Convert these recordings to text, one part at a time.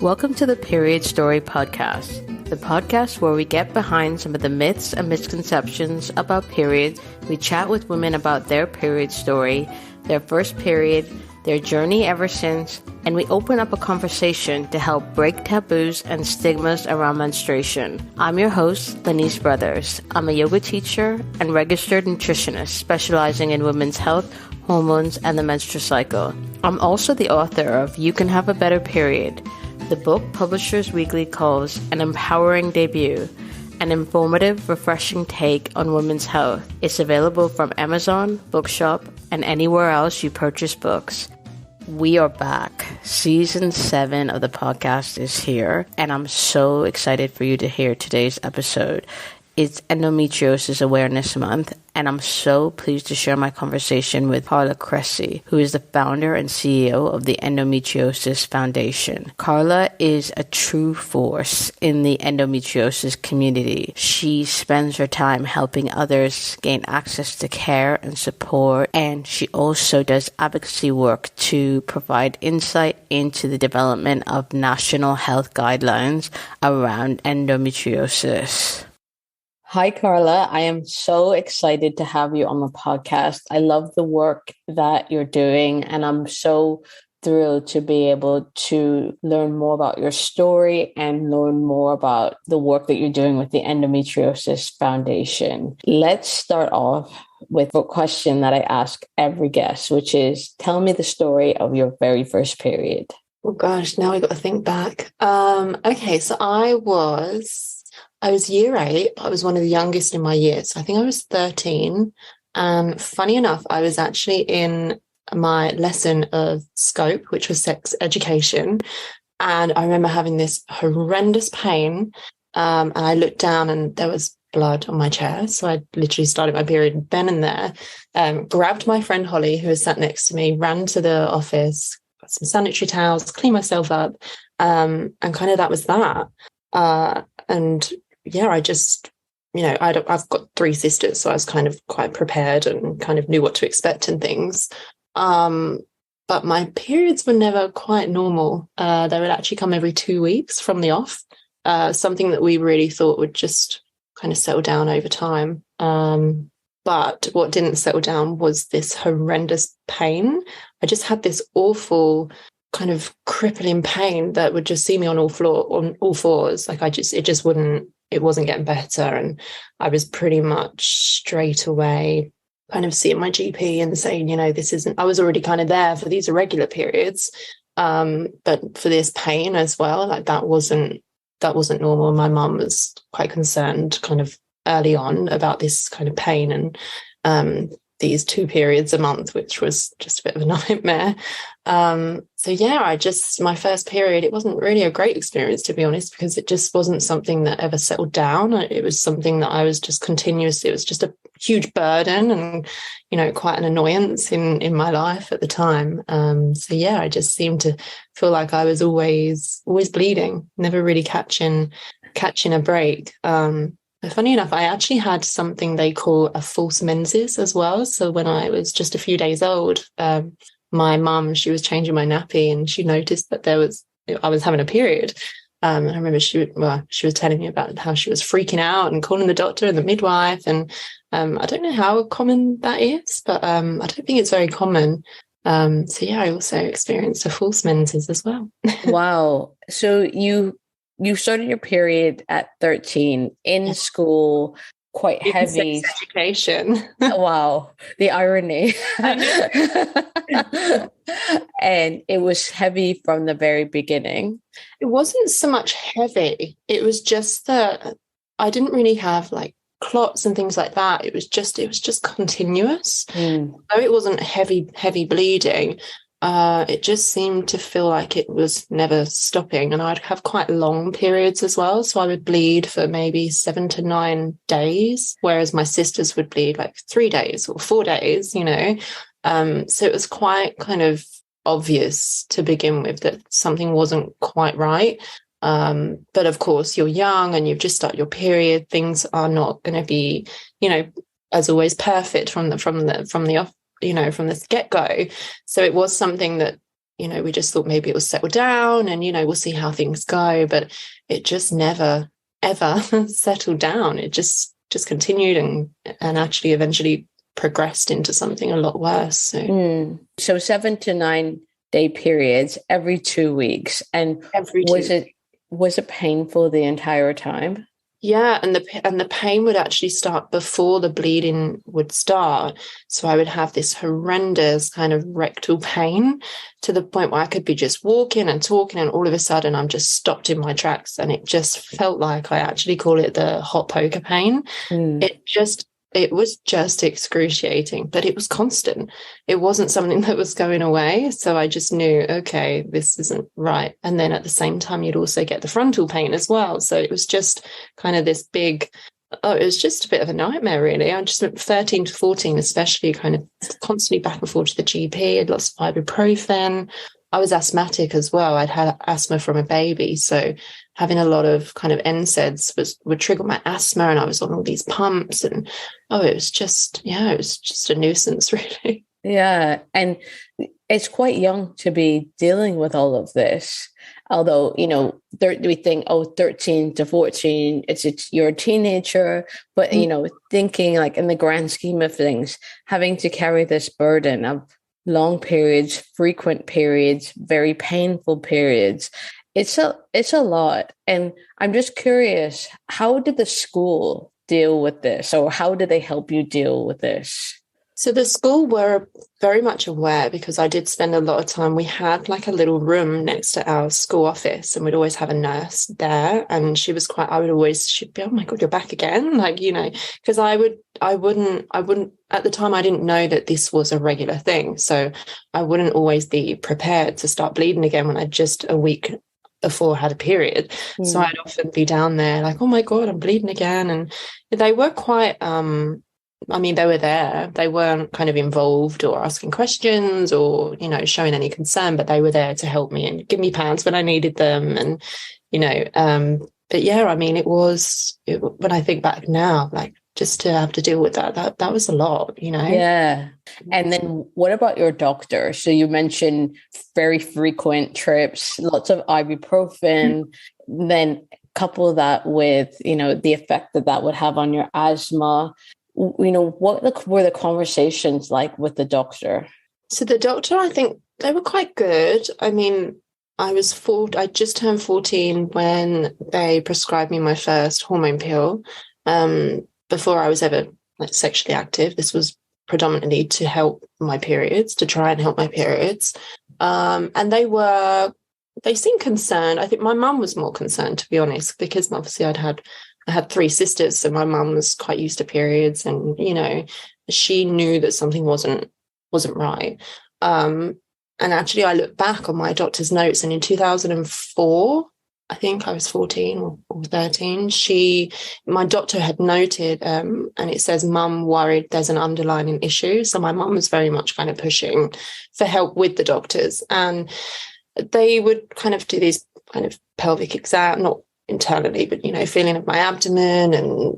Welcome to the Period Story Podcast, the podcast where we get behind some of the myths and misconceptions about periods. We chat with women about their period story, their first period, their journey ever since, and we open up a conversation to help break taboos and stigmas around menstruation. I'm your host, Lanice Brothers. I'm a yoga teacher and registered nutritionist specializing in women's health, hormones, and the menstrual cycle. I'm also the author of You Can Have a Better Period, the book Publishers Weekly calls an empowering debut, an informative, refreshing take on women's health. It's available from Amazon, Bookshop, and anywhere else you purchase books. We are back. Season 7 of the podcast is here, and I'm so excited for you to hear today's episode. It's Endometriosis Awareness Month, and I'm so pleased to share my conversation with Carla Cressy, who is the founder and CEO of the Endometriosis Foundation. Carla is a true force in the endometriosis community. She spends her time helping others gain access to care and support, and she also does advocacy work to provide insight into the development of national health guidelines around endometriosis. Hi, Carla. I am so excited to have you on the podcast. I love the work that you're doing, and I'm so thrilled to be able to learn more about your story and learn more about the work that you're doing with the Endometriosis Foundation. Let's start off with a question that I ask every guest, which is, tell me the story of your very first period. Oh gosh, now I got to think back. Okay, so I was year 8. I was one of the youngest in my year. So I think I was 13. And funny enough, I was actually in my lesson of SCOPE, which was sex education. And I remember having this horrendous pain. And I looked down and there was blood on my chair. So I literally started my period then and there, grabbed my friend Holly, who was sat next to me, ran to the office, got some sanitary towels, cleaned myself up. And kind of that was that. And yeah, I just, I've got 3 sisters, so I was kind of quite prepared and kind of knew what to expect and things. But my periods were never quite normal. They would actually come every 2 weeks from the off, something that we really thought would just kind of settle down over time. But what didn't settle down was this horrendous pain. I just had this awful kind of crippling pain that would just see me on all fours. Like it wasn't getting better. And I was pretty much straight away kind of seeing my GP and saying, I was already kind of there for these irregular periods. But for this pain as well, like that wasn't normal. My mum was quite concerned kind of early on about this kind of pain and these 2 periods a month, which was just a bit of a nightmare. So yeah, my first period, it wasn't really a great experience, to be honest, because it just wasn't something that ever settled down. It was something that I was just continuously, it was just a huge burden and, quite an annoyance in my life at the time. So yeah, I just seemed to feel like I was always bleeding, never really catching a break. Funny enough, I actually had something they call a false menses as well. So when I was just a few days old, my mum, she was changing my nappy and she noticed that I was having a period. And I remember she was telling me about how she was freaking out and calling the doctor and the midwife. And I don't know how common that is, but I don't think it's very common. So yeah, I also experienced a false menses as well. Wow. So you started your period at 13 in school, quite heavy. Sex education. Wow, the irony. And it was heavy from the very beginning. It wasn't so much heavy. It was just that I didn't really have like clots and things like that. It was just continuous. Though it wasn't heavy bleeding. It just seemed to feel like it was never stopping, and I'd have quite long periods as well. So I would bleed for maybe 7 to 9 days, whereas my sisters would bleed like 3 days or 4 days, So it was quite kind of obvious to begin with that something wasn't quite right. But of course, you're young and you've just started your period. Things are not going to be, as always, perfect from the off. From the get-go. So it was something that we just thought maybe it will settle down and, we'll see how things go. But it just never, ever settled down. It just continued and actually eventually progressed into something a lot worse. So 7 to 9 day periods every 2 weeks. And was it painful the entire time? Yeah, and the pain would actually start before the bleeding would start. So I would have this horrendous kind of rectal pain to the point where I could be just walking and talking, and all of a sudden I'm just stopped in my tracks, and it just felt like, I actually call it the hot poker pain. It was just excruciating, but it was constant. It wasn't something that was going away. So I just knew, okay, this isn't right. And then at the same time, you'd also get the frontal pain as well. So it was just kind of this big, it was just a bit of a nightmare, really. I just went 13 to 14, especially kind of constantly back and forth to the GP. I'd lost ibuprofen. I was asthmatic as well. I'd had asthma from a baby. So having a lot of kind of NSAIDs would trigger my asthma, and I was on all these pumps, and it was just a nuisance, really. Yeah. And it's quite young to be dealing with all of this. Although, we think, 13 to 14, you're a teenager, but, thinking like in the grand scheme of things, having to carry this burden of long periods, frequent periods, very painful periods. It's a lot. And I'm just curious, how did the school deal with this? Or how did they help you deal with this? So the school were very much aware, because I did spend a lot of time. We had like a little room next to our school office, and we'd always have a nurse there. And she'd be, oh my God, you're back again. Like, because I wouldn't, at the time, I didn't know that this was a regular thing. So I wouldn't always be prepared to start bleeding again when I just a week before had a period. So I'd often be down there like, oh my God, I'm bleeding again. And they were quite, they were there. They weren't kind of involved or asking questions or, showing any concern, but they were there to help me and give me pads when I needed them. And, but yeah, when I think back now, like, just to have to deal with that was a lot, Yeah. And then what about your doctor? So you mentioned very frequent trips, lots of ibuprofen, then couple that with, the effect that would have on your asthma. What were the conversations like with the doctor? So the doctor, I think they were quite good. I mean, I just turned 14 when they prescribed me my first hormone pill. Before I was ever sexually active, this was predominantly to help my periods, to try and help my periods. And they seemed concerned. I think my mum was more concerned, to be honest, because obviously I had 3 sisters, so my mum was quite used to periods, and she knew that something wasn't right. And actually, I look back on my doctor's notes, and in 2004, I think I was 14 or 13. My doctor had noted, and it says, "Mum worried there's an underlying issue." So my mum was very much kind of pushing for help with the doctors, and they would kind of do these kind of pelvic exam, not internally, but feeling of my abdomen, and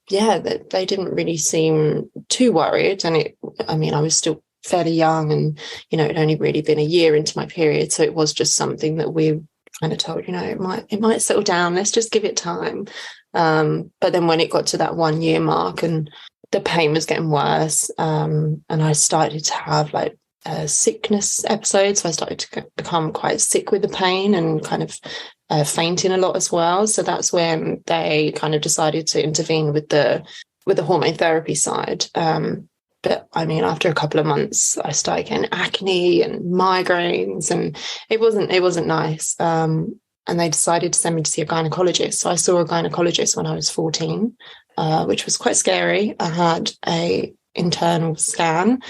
they didn't really seem too worried. And I was still fairly young, and it'd only really been a year into my period, so it was just something that we kind of told, it might settle down, let's just give it time. But then when it got to that 1 year mark and the pain was getting worse, and I started to have like sickness episodes, so I started to become quite sick with the pain and kind of fainting a lot as well. So that's when they kind of decided to intervene with the hormone therapy side. But after a couple of months, I started getting acne and migraines, and it wasn't nice. And they decided to send me to see a gynecologist. So I saw a gynecologist when I was 14, which was quite scary. I had a internal scan,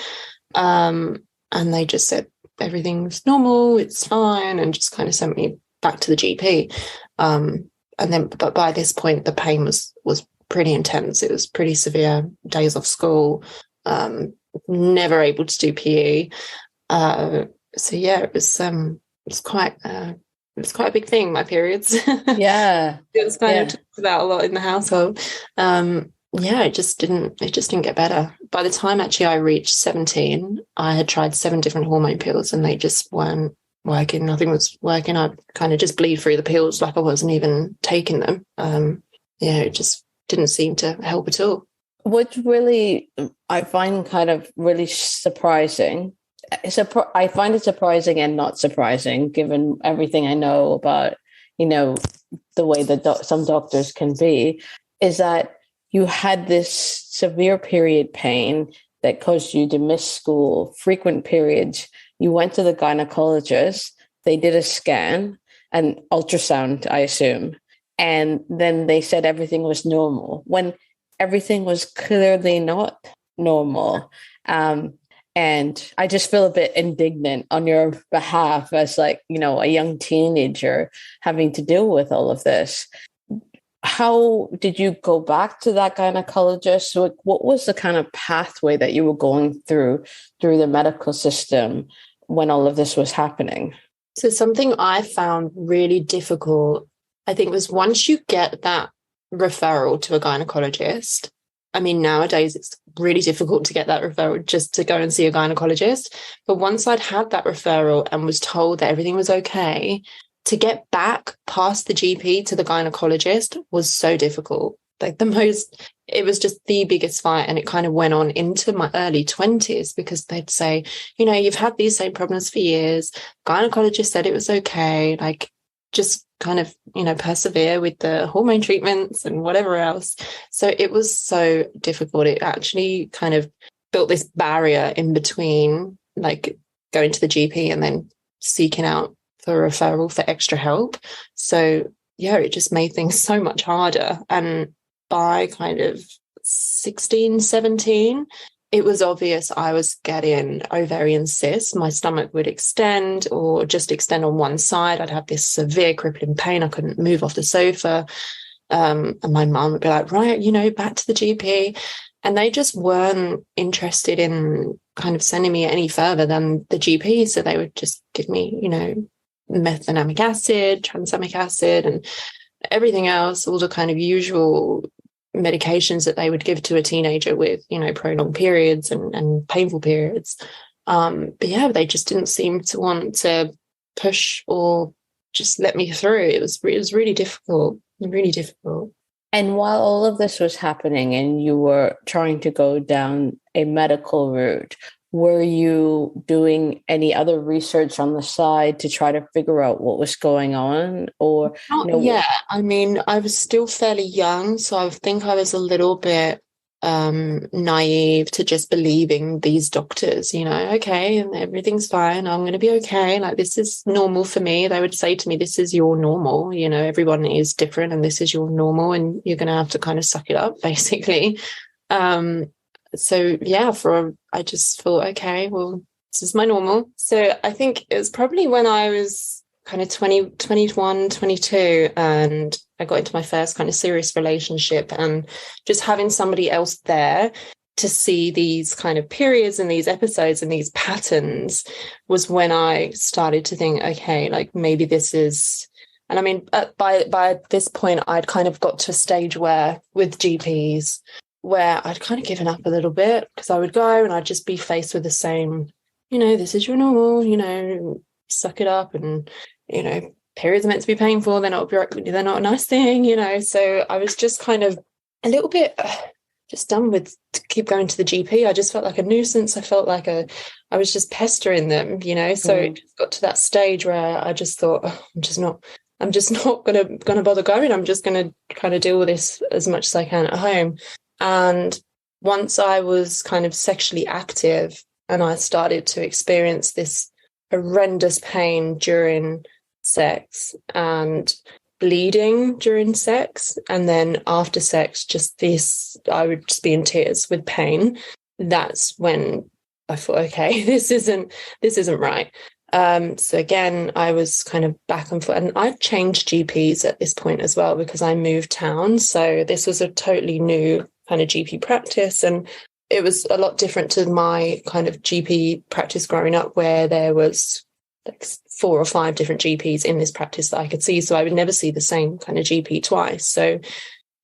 and they just said everything's normal, it's fine, and just kind of sent me back to the GP. But by this point, the pain was pretty intense. It was pretty severe. Days off school. Never able to do PE. So yeah, it was quite a big thing, my periods. Yeah. It was kind of talked about a lot in the household. yeah, it just didn't get better. By the time actually I reached 17, I had tried 7 different hormone pills and they just weren't working. Nothing was working. I'd kind of just bleed through the pills like I wasn't even taking them. Yeah, it just didn't seem to help at all. What really I find kind of really surprising. I find it surprising and not surprising, given everything I know about, the way that some doctors can be, is that you had this severe period pain that caused you to miss school, frequent periods. You went to the gynecologist, they did a scan, an ultrasound, I assume, and then they said everything was normal when everything was clearly not normal. And I just feel a bit indignant on your behalf as like, a young teenager having to deal with all of this. How did you go back to that gynecologist? So what was the kind of pathway that you were going through the medical system when all of this was happening? So something I found really difficult, I think, was once you get that referral to a gynecologist. I mean, nowadays it's really difficult to get that referral just to go and see a gynecologist. But once I'd had that referral and was told that everything was okay, to get back past the GP to the gynecologist was so difficult. It was just the biggest fight. And it kind of went on into my early 20s because they'd say, you've had these same problems for years. Gynecologist said it was okay. Like, just kind of, persevere with the hormone treatments and whatever else. So it was so difficult. It actually kind of built this barrier in between, like, going to the GP and then seeking out for a referral for extra help. So yeah, it just made things so much harder. And by kind of 16, 17, it was obvious I was getting ovarian cysts. My stomach would extend or just extend on one side. I'd have this severe crippling pain. I couldn't move off the sofa. And my mum would be like, right, back to the GP. And they just weren't interested in kind of sending me any further than the GP. So they would just give me, methylamic acid, tranexamic acid, and everything else, all the kind of usual medications that they would give to a teenager with, prolonged periods and painful periods. But yeah, they just didn't seem to want to push or just let me through. It was really difficult, really difficult. And while all of this was happening and you were trying to go down a medical route, were you doing any other research on the side to try to figure out what was going on? Or yeah, I mean, I was still fairly young, so I think I was a little bit naive to just believing these doctors, okay, and everything's fine. I'm going to be okay. Like, this is normal for me. They would say to me, this is your normal. Everyone is different and this is your normal and you're going to have to kind of suck it up, basically. So yeah, I just thought, okay, well, this is my normal. So I think it was probably when I was kind of 20, 21, 22, and I got into my first kind of serious relationship, and just having somebody else there to see these kind of periods and these episodes and these patterns was when I started to think, okay, like maybe this is. And I mean, by this point, I'd kind of got to a stage where with GPs, where I'd kind of given up a little bit, because I would go and I'd just be faced with the same, this is your normal, suck it up, and, periods are meant to be painful. They're not a nice thing, So I was just kind of a little bit just done with to keep going to the GP. I just felt like a nuisance. I felt like I was just pestering them, So it just got to that stage where I just thought, I'm just not gonna bother going. I'm just gonna kind of deal with this as much as I can at home. And once I was kind of sexually active and I started to experience this horrendous pain during sex and bleeding during sex, and then after sex, I would just be in tears with pain. That's when I thought, okay, this isn't right. So again, I was kind of back and forth, and I changed GPs at this point as well because I moved town. So this was a totally new kind of GP practice, and it was a lot different to my kind of GP practice growing up, where there was like 4 or 5 different GPs in this practice that I could see. So I would never see the same kind of GP twice. So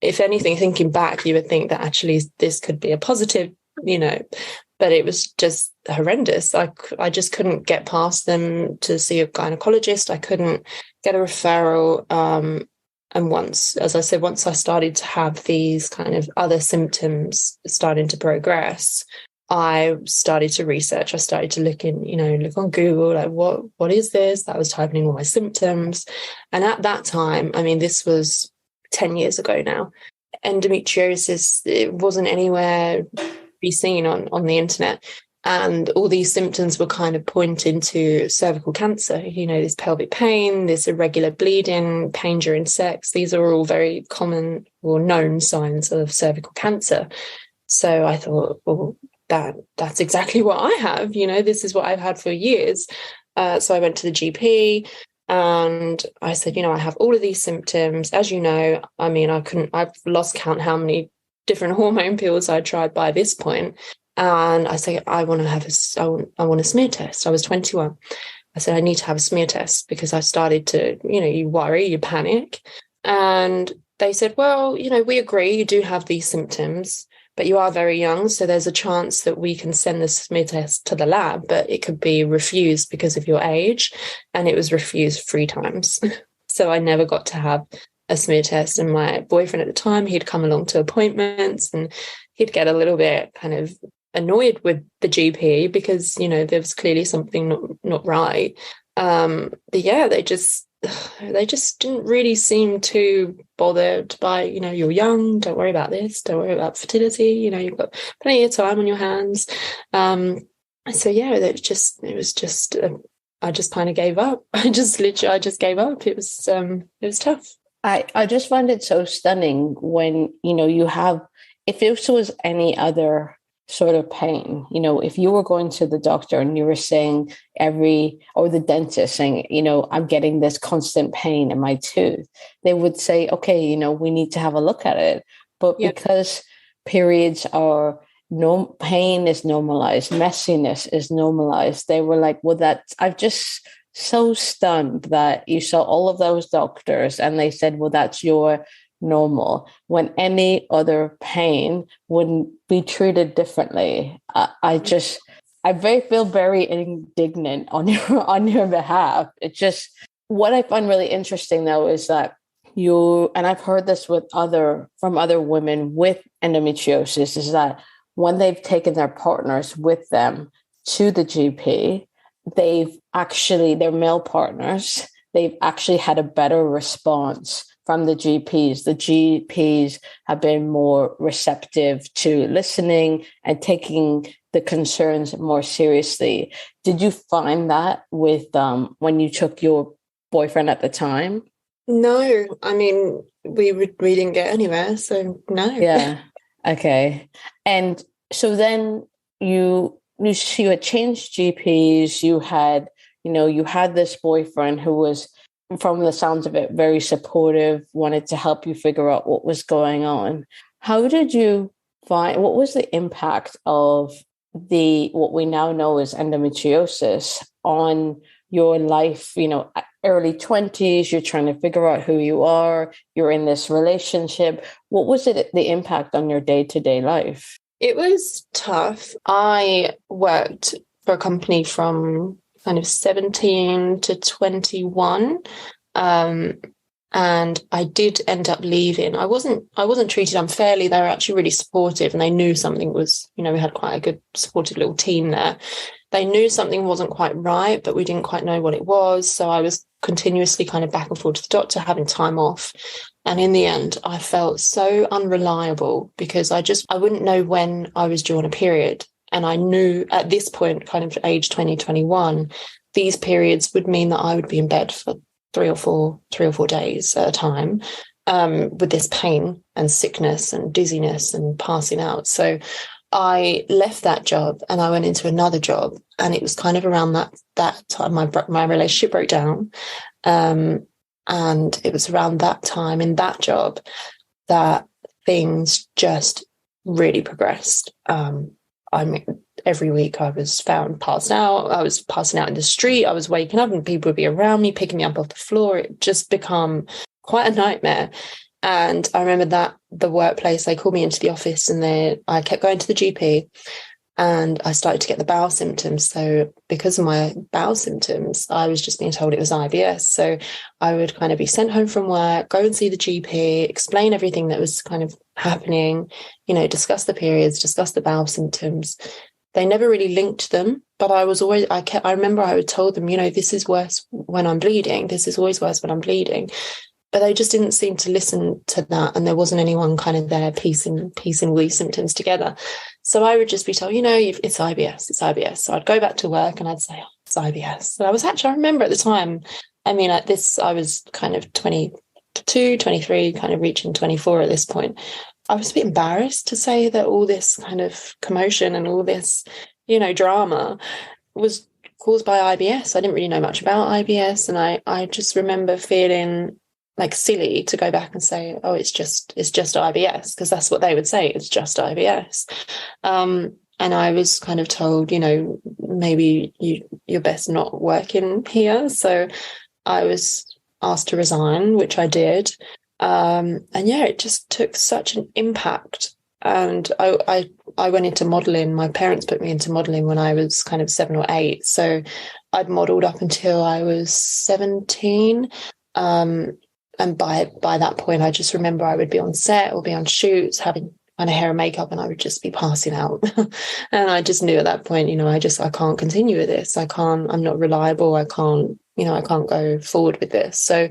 if anything, thinking back, you would think that actually this could be a positive, but it was just horrendous. I just couldn't get past them to see a gynecologist. I couldn't get a referral. And once, as I said, once I started to have these kind of other symptoms starting to progress, I started to research. I started to look on Google, like what is this? I was typing in all my symptoms. And at that time, I mean, this was 10 years ago now, endometriosis, it wasn't anywhere to be seen on the internet. And all these symptoms were kind of pointing to cervical cancer, this pelvic pain, this irregular bleeding, pain during sex. These are all very common or known signs of cervical cancer. So I thought, well, that's exactly what I have. This is what I've had for years. So I went to the GP and I said, I have all of these symptoms. As you know, I mean, I've lost count how many different hormone pills I tried by this point. And I said, I want a smear test. I was 21. I said, I need to have a smear test because I started to, you worry, you panic. And they said, well, we agree you do have these symptoms, but you are very young. So there's a chance that we can send the smear test to the lab, but it could be refused because of your age. And it was refused 3 times. So I never got to have a smear test. And my boyfriend at the time, he'd come along to appointments and he'd get a little bit kind of annoyed with the GP because, there was clearly something not right. But yeah, they just didn't really seem too bothered by, you're young, don't worry about this, don't worry about fertility, you've got plenty of time on your hands. So yeah, I just kind of gave up. I just gave up. It was tough. I just find it so stunning when, you have, if this was any other sort of pain, if you were going to the doctor and you were saying or the dentist saying, I'm getting this constant pain in my tooth, they would say, okay, we need to have a look at it. But because periods are pain is normalized, messiness is normalized, they were like, well, I've just so stunned that you saw all of those doctors and they said, well, that's your normal, when any other pain wouldn't be treated differently. I feel very indignant on your behalf. It's just what I find really interesting though is that and I've heard this from other women with endometriosis, is that when they've taken their partners with them to the GP, their male partners, they've actually had a better response from the GPs. The GPs have been more receptive to listening and taking the concerns more seriously. Did you find that with when you took your boyfriend at the time? No, I mean, we didn't get anywhere, so no. Yeah. Okay. And so then you had changed GPs, you had this boyfriend who was, from the sounds of it, very supportive, wanted to help you figure out what was going on. How did you what was the impact of what we now know as endometriosis on your life? Early 20s, you're trying to figure out who you are, you're in this relationship. What was the impact on your day-to-day life? It was tough. I worked for a company from kind of 17 to 21. And I did end up leaving. I wasn't treated unfairly. They were actually really supportive and they knew something was, we had quite a good supportive little team there. They knew something wasn't quite right, but we didn't quite know what it was. So I was continuously kind of back and forth to the doctor, having time off. And in the end, I felt so unreliable because I wouldn't know when I was due on a period. And I knew at this point, kind of age 20, 21, these periods would mean that I would be in bed for 3 or 4 days at a time, with this pain and sickness and dizziness and passing out. So I left that job and I went into another job, and it was kind of around that time my relationship broke down. And it was around that time in that job that things just really progressed. I mean, every week I was found passed out. I was passing out in the street. I was waking up and people would be around me, picking me up off the floor. It just become quite a nightmare. And I remember that the workplace, they called me into the office and I kept going to the GP and I started to get the bowel symptoms. So because of my bowel symptoms, I was just being told it was IBS. So I would kind of be sent home from work, go and see the GP, explain everything that was kind of happening, discuss the periods, discuss the bowel symptoms. They never really linked them, but I remember I would told them, this is worse when I'm bleeding. This is always worse when I'm bleeding. But they just didn't seem to listen to that. And there wasn't anyone kind of there piecing all these symptoms together. So I would just be told, it's IBS, it's IBS. So I'd go back to work and I'd say, it's IBS. And I remember at the time, I was kind of 22, 23, kind of reaching 24 at this point. I was a bit embarrassed to say that all this kind of commotion and all this, drama was caused by IBS. I didn't really know much about IBS. And I just remember feeling like silly to go back and say, oh, it's just IBS, because that's what they would say, it's just IBS. And I was kind of told, maybe you're best not working here. So I was asked to resign, which I did. And yeah, it just took such an impact. And I went into modelling. My parents put me into modelling when I was kind of 7 or 8. So I'd modelled up until I was 17. And by that point, I just remember I would be on set or be on shoots, having kind of hair and makeup, and I would just be passing out. And I just knew at that point, I can't continue with this. I'm not reliable. I can't go forward with this. So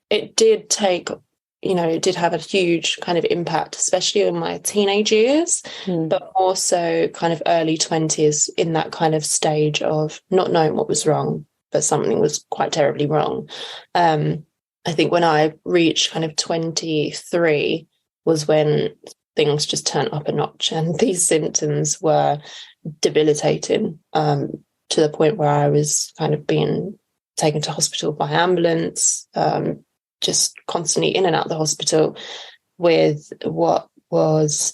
it did it did have a huge kind of impact, especially in my teenage years, but also kind of early 20s, in that kind of stage of not knowing what was wrong, but something was quite terribly wrong. I think when I reached kind of 23 was when things just turned up a notch, and these symptoms were debilitating, to the point where I was kind of being taken to hospital by ambulance, just constantly in and out of the hospital with what was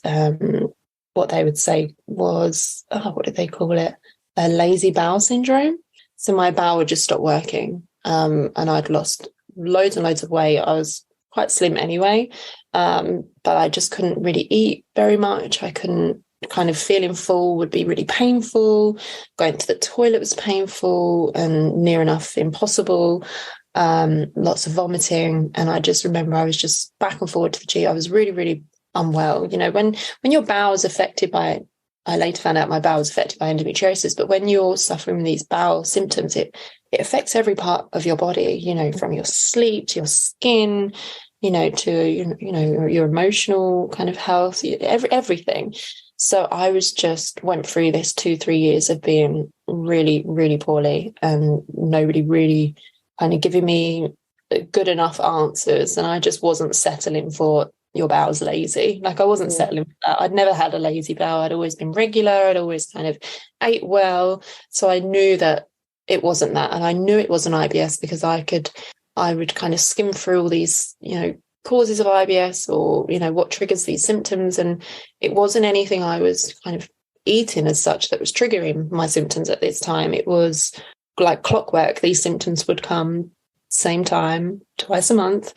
what they would say was, what did they call it? A lazy bowel syndrome. So my bowel would just stop working, and I'd lost loads and loads of weight. I was quite slim anyway, but I just couldn't really eat very much. I couldn't, kind of feeling full would be really painful. Going to the toilet was painful and near enough impossible. Lots of vomiting. And I just remember I was just back and forward to the G. I was really, really unwell. When your bowel is affected by, I later found out my bowel was affected by endometriosis, but when you're suffering these bowel symptoms, it affects every part of your body, from your sleep to your skin, to, your emotional kind of health, everything. So I went through this 2-3 years of being really, really poorly, and nobody really kind of giving me good enough answers. And I just wasn't settling for, your bowel's lazy. Like, I wasn't settling for that. I'd never had a lazy bowel. I'd always been regular. I'd always kind of ate well. So I knew that it wasn't that. And I knew it wasn't IBS because I would kind of skim through all these, causes of IBS, or, what triggers these symptoms. And it wasn't anything I was kind of eating as such that was triggering my symptoms at this time. It was like clockwork. These symptoms would come same time, twice a month.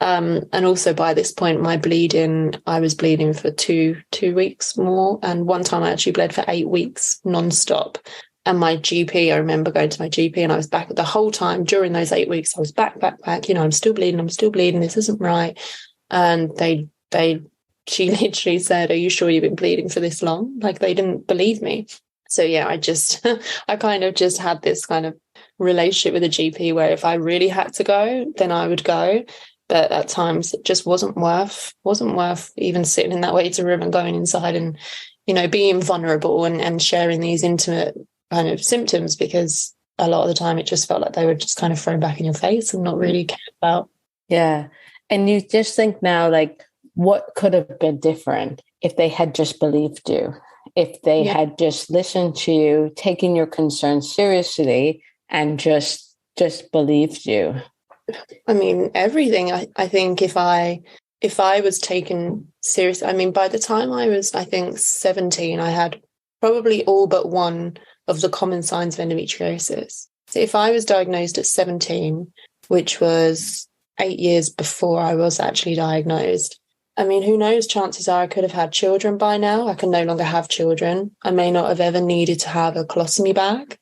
And also by this point, I was bleeding for two weeks more. And one time I actually bled for 8 weeks nonstop. And my GP, I remember going to my GP, and I was back the whole time during those 8 weeks. I was back. I'm still bleeding. This isn't right. And she literally said, "Are you sure you've been bleeding for this long?" Like, they didn't believe me. So yeah, I kind of just had this kind of relationship with a GP where if I really had to go, then I would go. But at times it just wasn't worth even sitting in that waiting room and going inside and, being vulnerable and sharing these intimate kind of symptoms, because a lot of the time it just felt like they were just kind of thrown back in your face and not really cared about. Yeah. And you just think now, like, what could have been different if they had just believed you, if they had just listened to you, taken your concerns seriously, and just believed you? I mean, everything. I think if I was taken serious, I mean, by the time I was, I think, 17, I had probably all but one of the common signs of endometriosis. So if I was diagnosed at 17, which was 8 years before I was actually diagnosed. I mean, who knows? Chances are I could have had children by now. I can no longer have children. I may not have ever needed to have a colostomy bag.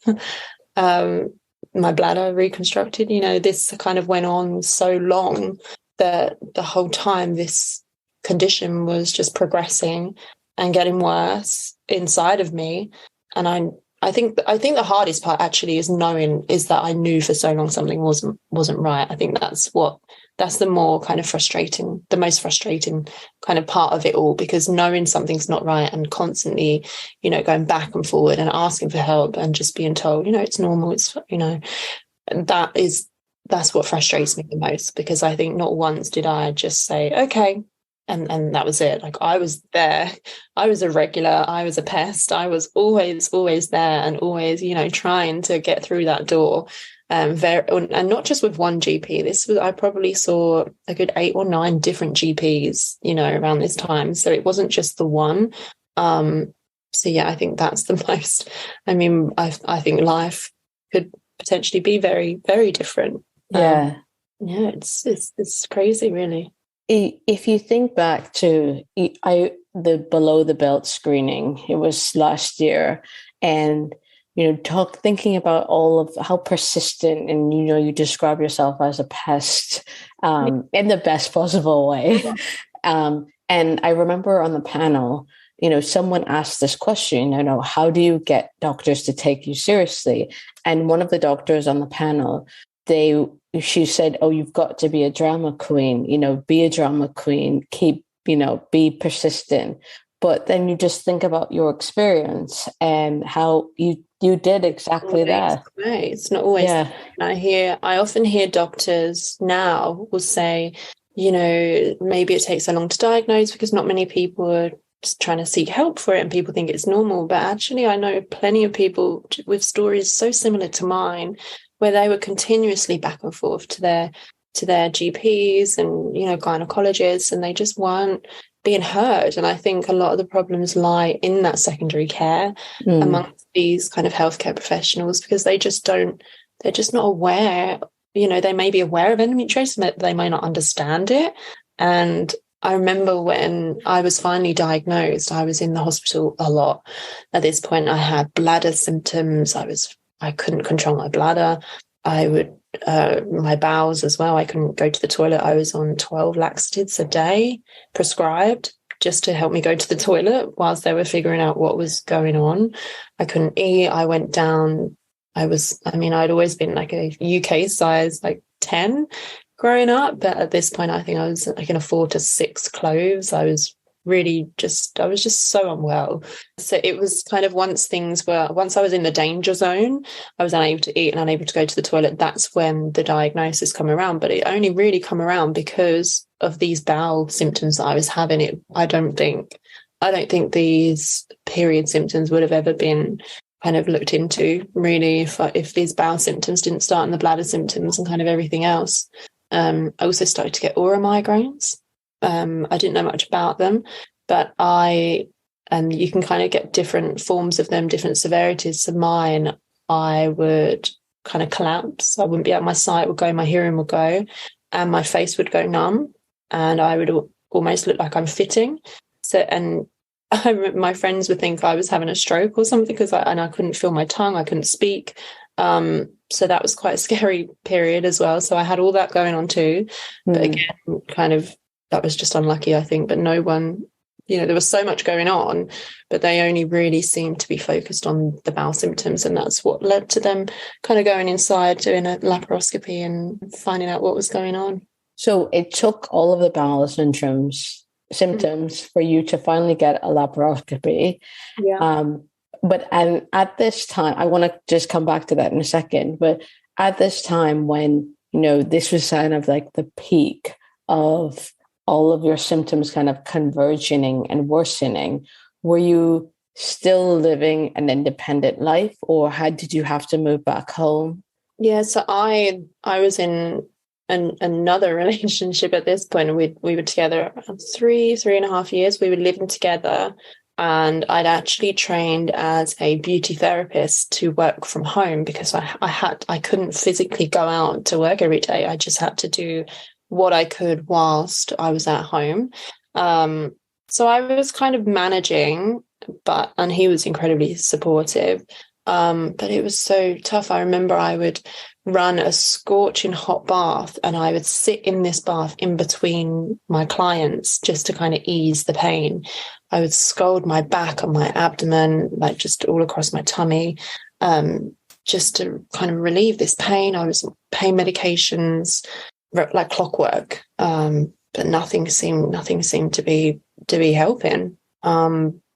My bladder reconstructed. This kind of went on so long that the whole time this condition was just progressing and getting worse inside of me. And I think the hardest part actually is that I knew for so long something wasn't right. I think that's the most frustrating kind of part of it all, because knowing something's not right and constantly, going back and forward and asking for help and just being told, it's normal, and that's what frustrates me the most, because I think not once did I just say, okay, and that was it. Like, I was there. I was a regular. I was a pest. I was always there and always, trying to get through that door. And not just with one GP. I probably saw a good 8 or 9 different GPs, around this time. So it wasn't just the one. So yeah, I think that's the most. I mean, I think life could potentially be very, very different. Yeah. Yeah, it's crazy, really. If you think back to the below the belt screening, it was last year, and thinking about all of how persistent, and you describe yourself as a pest in the best possible way. And I remember on the panel, someone asked this question, how do you get doctors to take you seriously? And one of the doctors on the panel, she said, oh, you've got to be a drama queen, be a drama queen, be persistent. But then you just think about your experience and how you did exactly that. It's not always. Yeah. I often hear doctors now will say, maybe it takes so long to diagnose because not many people are just trying to seek help for it and people think it's normal. But actually, I know plenty of people with stories so similar to mine, where they were continuously back and forth to their GPs and, gynecologists, and they just weren't being heard. And I think a lot of the problems lie in that secondary care amongst these kind of healthcare professionals, because they're just not aware. They may be aware of endometriosis, but they may not understand it. And I remember when I was finally diagnosed, I was in the hospital a lot. At this point, I had bladder symptoms. I couldn't control my bladder. My bowels as well. I couldn't go to the toilet. I was on 12 laxatives a day prescribed just to help me go to the toilet whilst they were figuring out what was going on. I couldn't eat. I went down. I'd always been like a UK size, like 10 growing up. But at this point, I think I was like in a 4 to 6 cloves. I was just so unwell. So it was kind of once I was in the danger zone, I was unable to eat and unable to go to the toilet. That's when the diagnosis come around. But it only really come around because of these bowel symptoms that I was having. I don't think these period symptoms would have ever been kind of looked into, really, if these bowel symptoms didn't start in the bladder symptoms and kind of everything else. I also started to get aura migraines. I didn't know much about them, but you can kind of get different forms of them, different severities. So mine, I would kind of collapse. I wouldn't be at my sight would go, my hearing would go, and my face would go numb, and I would almost look like I'm fitting. So, and my friends would think I was having a stroke or something because I couldn't feel my tongue, I couldn't speak. So that was quite a scary period as well. So I had all that going on too. But again, kind of, that was just unlucky, I think. But no one, there was so much going on, but they only really seemed to be focused on the bowel symptoms. And that's what led to them kind of going inside, doing a laparoscopy and finding out what was going on. So it took all of the bowel symptoms for you to finally get a laparoscopy. Yeah. But at this time, I want to just come back to that in a second. But at this time when, this was kind of like the peak of all of your symptoms kind of converging and worsening, were you still living an independent life, or did you have to move back home? Yeah, so I was in another relationship at this point. We were together 3.5 years. We were living together, and I'd actually trained as a beauty therapist to work from home because I couldn't physically go out to work every day. I just had to do what I could whilst I was at home. So I was kind of managing, and he was incredibly supportive. But it was so tough. I remember I would run a scorching hot bath and I would sit in this bath in between my clients just to kind of ease the pain. I would scald my back and my abdomen, like just all across my tummy, just to kind of relieve this pain. I was on pain medications like clockwork, but nothing seemed to be helping.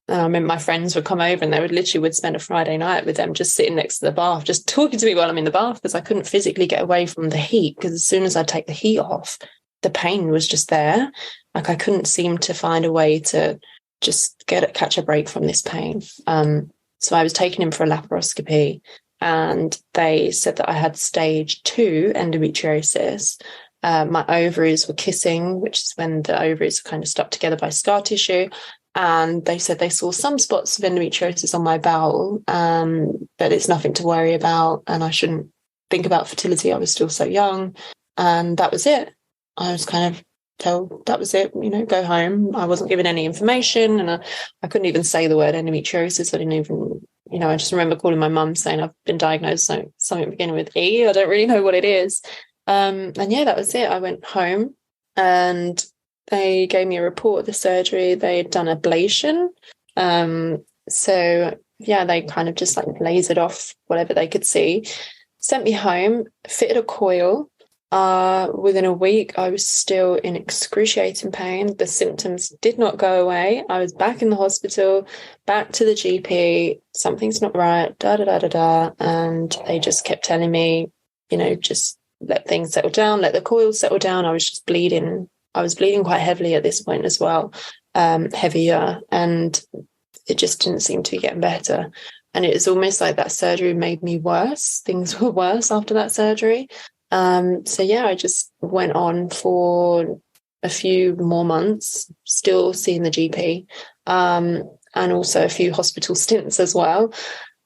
And I remember my friends would come over and they would spend a Friday night with them just sitting next to the bath, just talking to me while I'm in the bath, because I couldn't physically get away from the heat, because as soon as I take the heat off, the pain was just there. Like I couldn't seem to find a way to just catch a break from this pain. So I was taking him for a laparoscopy and they said that I had stage 2 endometriosis. My ovaries were kissing, which is when the ovaries are kind of stuck together by scar tissue. And they said they saw some spots of endometriosis on my bowel, but it's nothing to worry about. And I shouldn't think about fertility. I was still so young. And that was it. I was kind of told that was it, go home. I wasn't given any information. And I couldn't even say the word endometriosis. I didn't even, I just remember calling my mum saying I've been diagnosed with something beginning with E. I don't really know what it is. And yeah, that was it. I went home and they gave me a report of the surgery. They'd done ablation. So yeah, they kind of just like lasered off whatever they could see, sent me home, fitted a coil. Within a week, I was still in excruciating pain. The symptoms did not go away. I was back in the hospital, back to the GP. Something's not right, And they just kept telling me, just let things settle down, let the coil settle down. I was just bleeding. I was bleeding quite heavily at this point as well, heavier, and it just didn't seem to be getting better. And it was almost like that surgery made me worse. Things were worse after that surgery. So yeah, I just went on for a few more months, still seeing the GP, and also a few hospital stints as well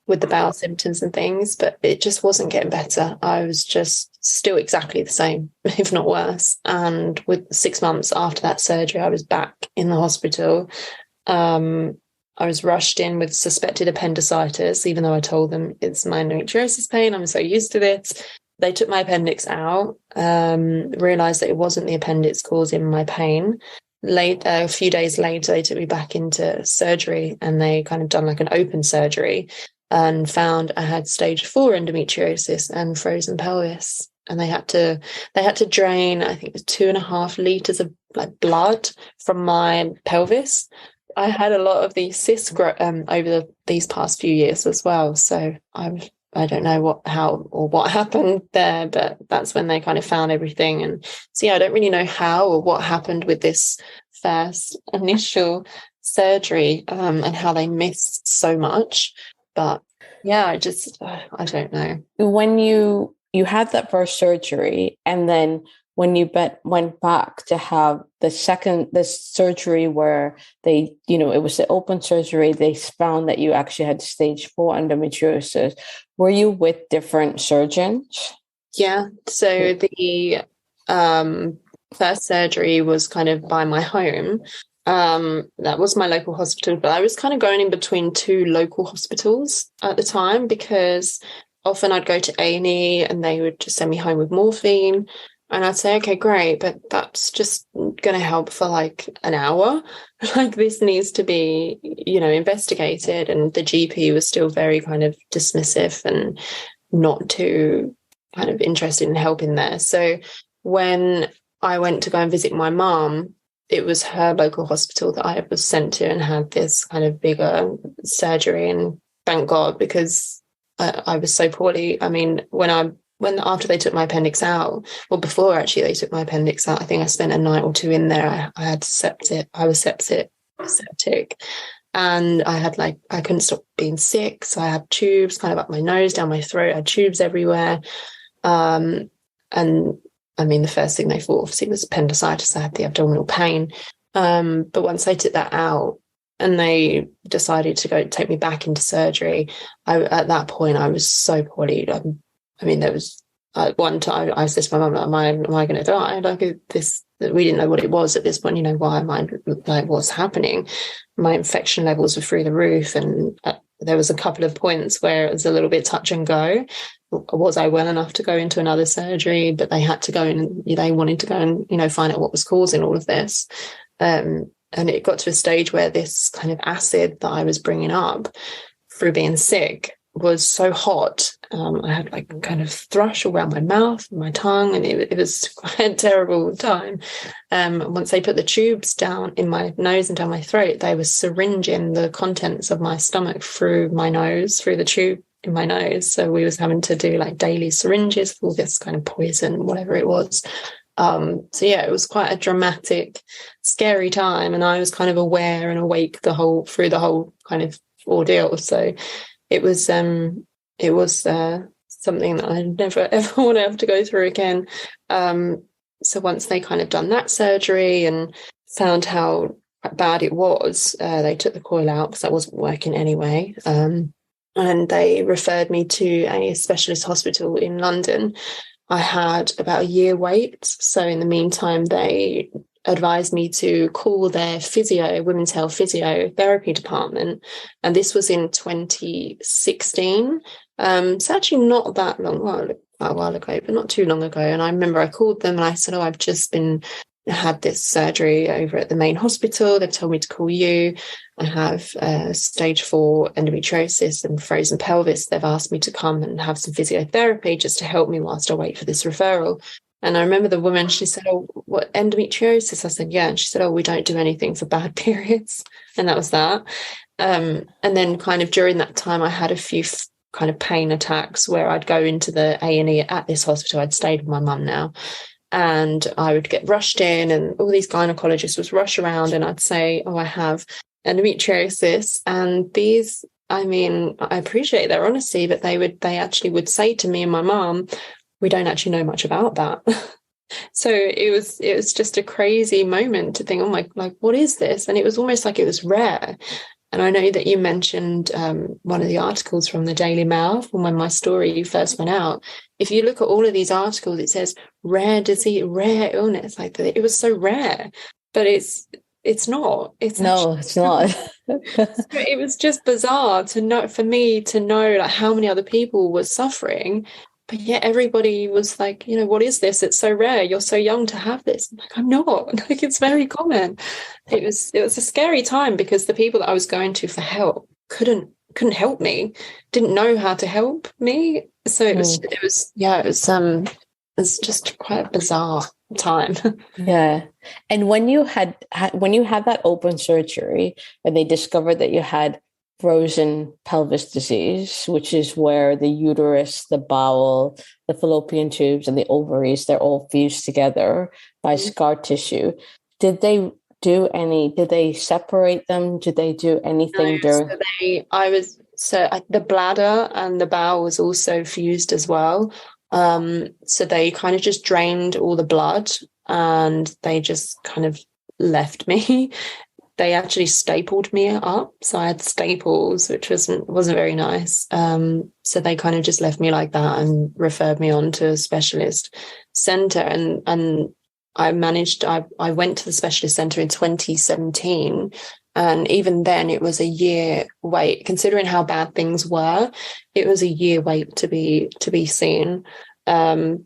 with the bowel symptoms and things, but it just wasn't getting better. I was just still exactly the same, if not worse. And with 6 months after that surgery, I was back in the hospital. I was rushed in with suspected appendicitis, even though I told them it's my endometriosis pain. I'm so used to this. They took my appendix out, realised that it wasn't the appendix causing my pain. A few days later, they took me back into surgery and they kind of done like an open surgery and found I had stage 4 endometriosis and frozen pelvis. And they had to drain, I think it was 2.5 liters of like blood from my pelvis. I had a lot of these cysts over these past few years as well. So I don't know what happened there, but that's when they kind of found everything. And so, yeah, I don't really know how or what happened with this first initial surgery, and how they missed so much. But yeah, I don't know. When you had that first surgery, and then when you went back to have the surgery where they, it was the open surgery, they found that you actually had stage 4 endometriosis. Were you with different surgeons? Yeah. So the first surgery was kind of by my home. That was my local hospital, but I was kind of going in between 2 local hospitals at the time, because often I'd go to A&E and they would just send me home with morphine. And I'd say, okay, great, but that's just going to help for like an hour. Like this needs to be, investigated. And the GP was still very kind of dismissive and not too kind of interested in helping there. So when I went to go and visit my mum, it was her local hospital that I was sent to and had this kind of bigger surgery. And thank God, because I was so poorly. I mean, after they took my appendix out, well, before actually they took my appendix out, I think I spent a night or 2 in there. I had septic. I was septic, and I couldn't stop being sick. So I had tubes kind of up my nose, down my throat. I had tubes everywhere. And I mean, the first thing they thought obviously was appendicitis. I had the abdominal pain. But once they took that out and they decided to take me back into surgery, at that point I was so poorly. I mean, there was one time I said to my mum, am I going to die? Like this, we didn't know what it was at this point. Why am I, like, what's happening? My infection levels were through the roof, and there was a couple of points where it was a little bit touch and go. Was I well enough to go into another surgery? But they had to go in, and they wanted to go and find out what was causing all of this. And it got to a stage where this kind of acid that I was bringing up through being sick was so hot. I had like kind of thrush around my mouth and my tongue, and it was quite a terrible time. Once they put the tubes down in my nose and down my throat, they were syringing the contents of my stomach through my nose, through the tube in my nose. So we was having to do like daily syringes for all this kind of poison, whatever it was. So yeah, it was quite a dramatic, scary time, and I was kind of aware and awake through the whole kind of ordeal. So it was something that I never ever want to have to go through again. So once they kind of done that surgery and found how bad it was, they took the coil out because that wasn't working anyway. And they referred me to a specialist hospital in London. I had about a year wait. So in the meantime, they advised me to call their women's health physiotherapy department. And this was in 2016. It's actually not that long, a while ago, but not too long ago. And I remember I called them and I said, I've just had this surgery over at the main hospital. They've told me to call you. I have stage 4 endometriosis and frozen pelvis. They've asked me to come and have some physiotherapy just to help me whilst I wait for this referral. And I remember the woman, she said, oh, what, endometriosis? I said, yeah. And she said, oh, we don't do anything for bad periods. And that was that. And then kind of during that time, I had a few kind of pain attacks where I'd go into the A&E at this hospital. I'd stayed with my mum now. And I would get rushed in, and all these gynecologists would rush around, and I'd say, oh, I have endometriosis. And these, I appreciate their honesty, but they actually would say to me and my mum, we don't actually know much about that. So it was just a crazy moment to think, oh my, like, what is this? And it was almost like it was rare. And I know that you mentioned one of the articles from the Daily Mail from when my story first went out. If you look at all of these articles, it says rare disease, rare illness, like that. It was so rare, but it's not. It's not. It was just bizarre for me to know like how many other people were suffering. But yet everybody was like, what is this? It's so rare. You're so young to have this. I'm like, I'm not. Like, it's very common. It was a scary time because the people that I was going to for help couldn't help me, didn't know how to help me. So it was just quite a bizarre time. Yeah. And when you had that open surgery and they discovered that you had frozen pelvis disease, which is where the uterus, the bowel, the fallopian tubes, and the ovaries, they're all fused together by scar tissue. Did they separate them? Did they do anything during? The bladder and the bowel was also fused as well. So they kind of just drained all the blood and they just kind of left me. They actually stapled me up. So I had staples, which wasn't very nice. So they kind of just left me like that and referred me on to a specialist centre. And I went to the specialist centre in 2017. And even then it was a year wait, considering how bad things were, it was a year wait to be seen. So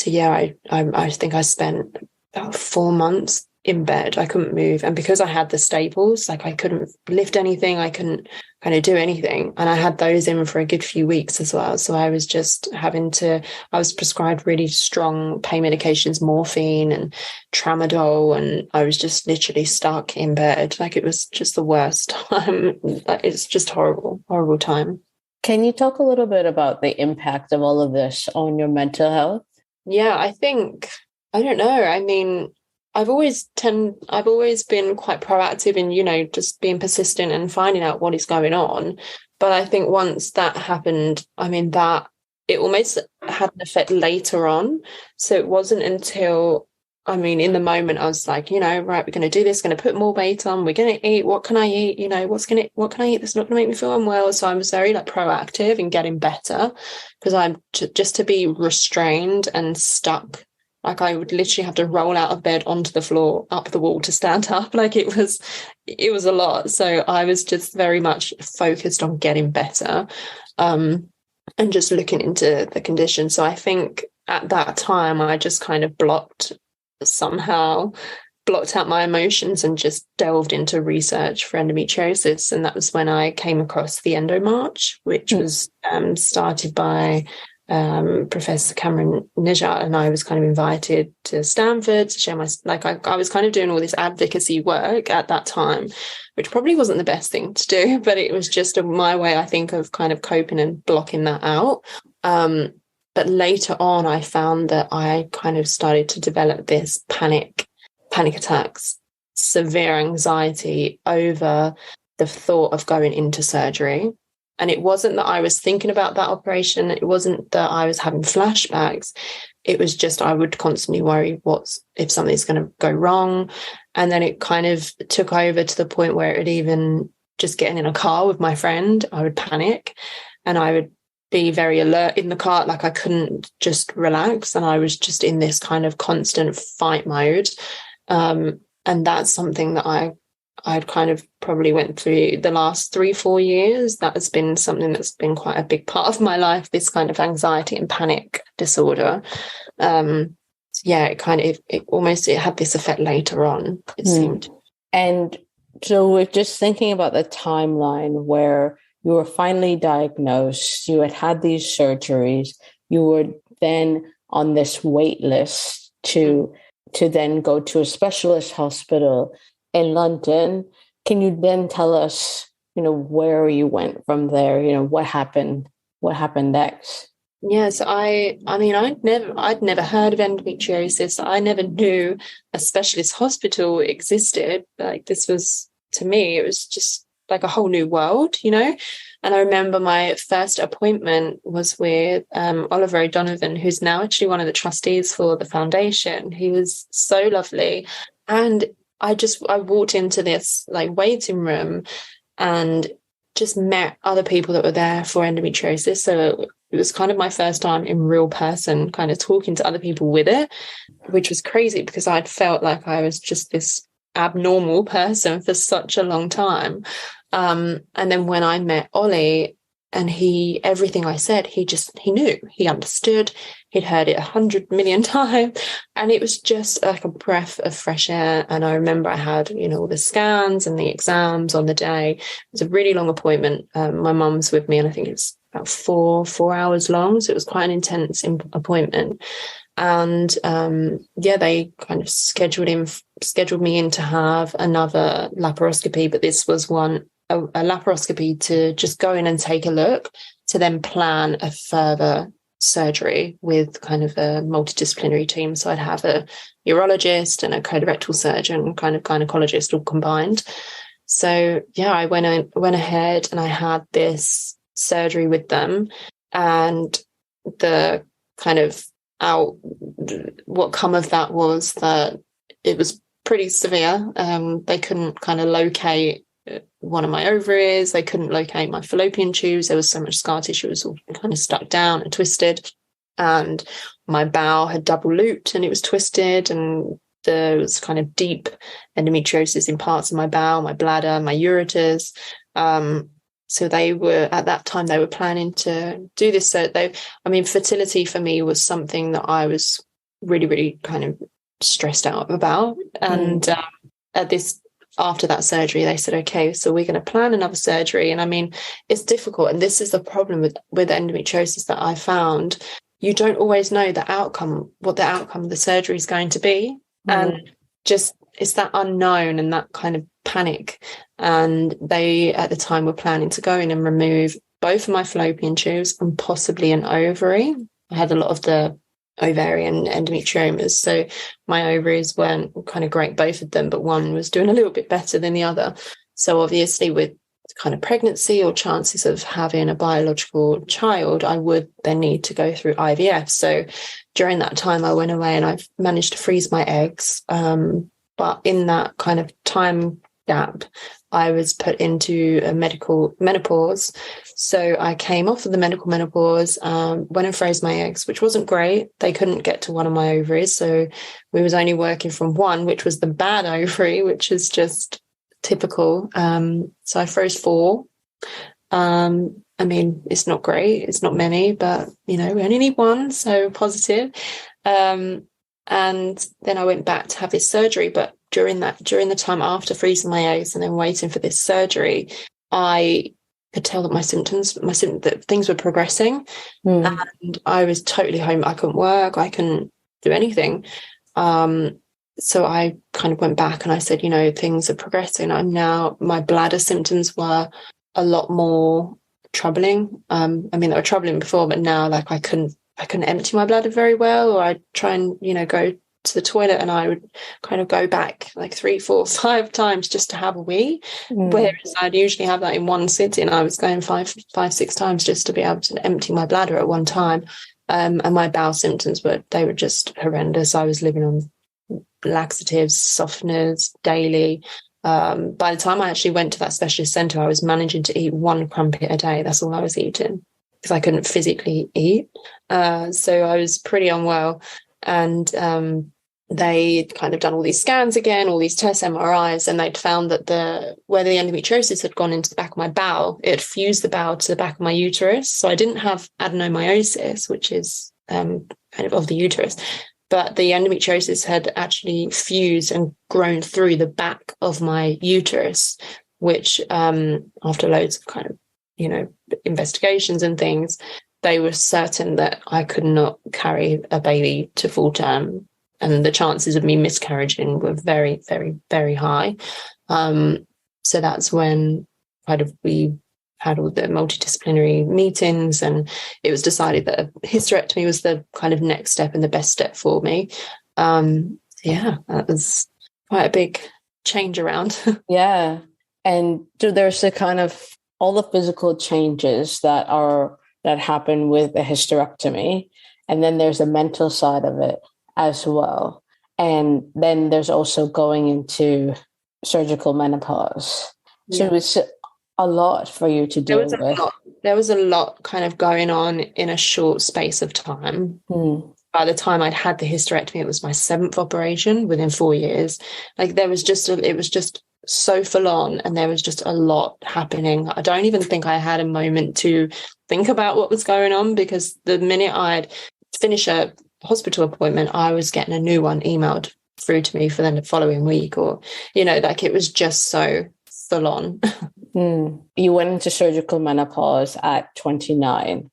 yeah, I think I spent about 4 months in bed. I couldn't move. And because I had the staples, like I couldn't lift anything, I couldn't kind of do anything. And I had those in for a good few weeks as well. So I was just I was prescribed really strong pain medications, morphine and tramadol. And I was just literally stuck in bed. Like it was just the worst time. It's just horrible, horrible time. Can you talk a little bit about the impact of all of this on your mental health? Yeah, I don't know. I mean, I've always been quite proactive in, just being persistent and finding out what is going on. But I think once that happened, that it almost had an effect later on. So it wasn't until I mean, in the moment, I was like, right, we're going to do this, going to put more weight on, we're going to eat. What can I eat? What can I eat that's not going to make me feel unwell? So I was very like proactive in getting better, because I'm just to be restrained and stuck. Like I would literally have to roll out of bed onto the floor, up the wall to stand up. Like it was a lot. So I was just very much focused on getting better, and just looking into the condition. So I think at that time, I just kind of somehow blocked out my emotions and just delved into research for endometriosis. And that was when I came across the Endo March, which was started by Professor Cameron Nijat, and I was kind of invited to Stanford to share I was kind of doing all this advocacy work at that time, which probably wasn't the best thing to do, but it was just my way, I think, of kind of coping and blocking that out. But later on, I found that I kind of started to develop this panic attacks, severe anxiety over the thought of going into surgery. And it wasn't that I was thinking about that operation. It wasn't that I was having flashbacks. It was just I would constantly worry if something's going to go wrong. And then it kind of took over to the point where it even just getting in a car with my friend, I would panic and I would be very alert in the car. Like I couldn't just relax. And I was just in this kind of constant fight mode. And that's something that I'd kind of probably went through the last 3-4 years. That has been something that's been quite a big part of my life, this kind of anxiety and panic disorder. So yeah, it had this effect later on, it seemed. And so we're just thinking about the timeline where you were finally diagnosed, you had these surgeries, you were then on this wait list to then go to a specialist hospital in London. Can you then tell us, where you went from there? What happened next? Yes, I'd never heard of endometriosis. I never knew a specialist hospital existed. Like this was, to me, it was just like a whole new world, And I remember my first appointment was with Oliver O'Donovan, who's now actually one of the trustees for the foundation. He was so lovely. And I walked into this like waiting room and just met other people that were there for endometriosis. So it was kind of my first time in real person, kind of talking to other people with it, which was crazy because I'd felt like I was just this abnormal person for such a long time. And then when I met Ollie, and everything I said, he knew, he understood, he'd heard it 100 million times. And it was just like a breath of fresh air. And I remember I had, all the scans and the exams on the day. It was a really long appointment. My mum's with me, and I think it's about 4 hours long. So it was quite an intense appointment. And they kind of scheduled me in to have another laparoscopy, but this was a laparoscopy to just go in and take a look, to then plan a further surgery with kind of a multidisciplinary team. So I'd have a urologist and a colorectal surgeon, kind of gynecologist, all combined. So yeah, I went ahead and I had this surgery with them, and the kind of what come of that was that it was pretty severe. They couldn't kind of locate one of my ovaries. They couldn't locate my fallopian tubes. There was so much scar tissue. It was all kind of stuck down and twisted. And my bowel had double looped and it was twisted. And there was kind of deep endometriosis in parts of my bowel, my bladder, my ureters. So at that time, they were planning to do this. So fertility for me was something that I was really, really kind of stressed out about. And after that surgery, they said, okay, so we're going to plan another surgery. And it's difficult. And this is the problem with endometriosis that I found. You don't always know what the outcome of the surgery is going to be. And just, it's that unknown and that kind of panic. And they, at the time, were planning to go in and remove both of my fallopian tubes and possibly an ovary. I had a lot of the ovarian endometriomas, so my ovaries weren't kind of great, both of them, but one was doing a little bit better than the other. So obviously with kind of pregnancy or chances of having a biological child, I would then need to go through IVF. So during that time, I went away and I managed to freeze my eggs. But in that kind of time gap, I was put into a medical menopause. So I came off of the medical menopause, went and froze my eggs, which wasn't great. They couldn't get to one of my ovaries. So we was only working from one, which was the bad ovary, which is just typical. So I froze 4. I mean, it's not great. It's not many, but, we only need one. So positive. And then I went back to have this surgery. But during the time after freezing my eggs and then waiting for this surgery, I could tell that that things were progressing. And I was totally home. I couldn't work. I couldn't do anything. So I kind of went back and I said, things are progressing. My bladder symptoms were a lot more troubling. I mean, they were troubling before, but now I couldn't empty my bladder very well, or I'd try and, go to the toilet and I would kind of go back 3, 4, 5 times just to have a wee. Whereas I'd usually have that in one sitting. I was going 5, 6 times just to be able to empty my bladder at one time. And my bowel symptoms were just horrendous. I was living on laxatives, softeners daily. By the time I actually went to that specialist centre, I was managing to eat 1 crumpet a day. That's all I was eating because I couldn't physically eat. So I was pretty unwell. And they kind of done all these scans again, all these tests, MRIs, and they'd found that where the endometriosis had gone into the back of my bowel, it had fused the bowel to the back of my uterus. So I didn't have adenomyosis, which is kind of the uterus, but the endometriosis had actually fused and grown through the back of my uterus, which after loads of kind of, investigations and things, they were certain that I could not carry a baby to full term, and the chances of me miscarrying were very, very, very high. So that's when we had all the multidisciplinary meetings, and it was decided that a hysterectomy was the kind of next step and the best step for me. That was quite a big change around. Yeah. And so there's the kind of all the physical changes that happen with a hysterectomy. And then there's the mental side of it as well. And then there's also going into surgical menopause. So it's a lot for you to deal with. There was a lot kind of going on in a short space of time. By the time I'd had the hysterectomy, it was my 7th operation within 4 years. It was just so full on, and there was just a lot happening. I don't even think I had a moment to think about what was going on, because the minute I'd finish a hospital appointment, I was getting a new one emailed through to me for the following week, or, it was just so full on. You went into surgical menopause at 29,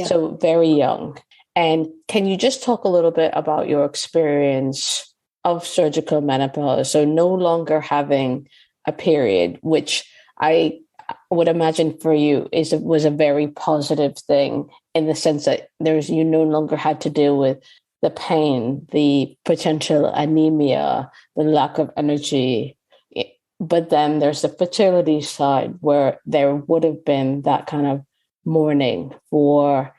so very young. And can you just talk a little bit about your experience of surgical menopause? So no longer having a period, which I would imagine for you was a very positive thing, in the sense that you no longer had to deal with the pain, the potential anemia, the lack of energy. But then there's the fertility side, where there would have been that kind of mourning for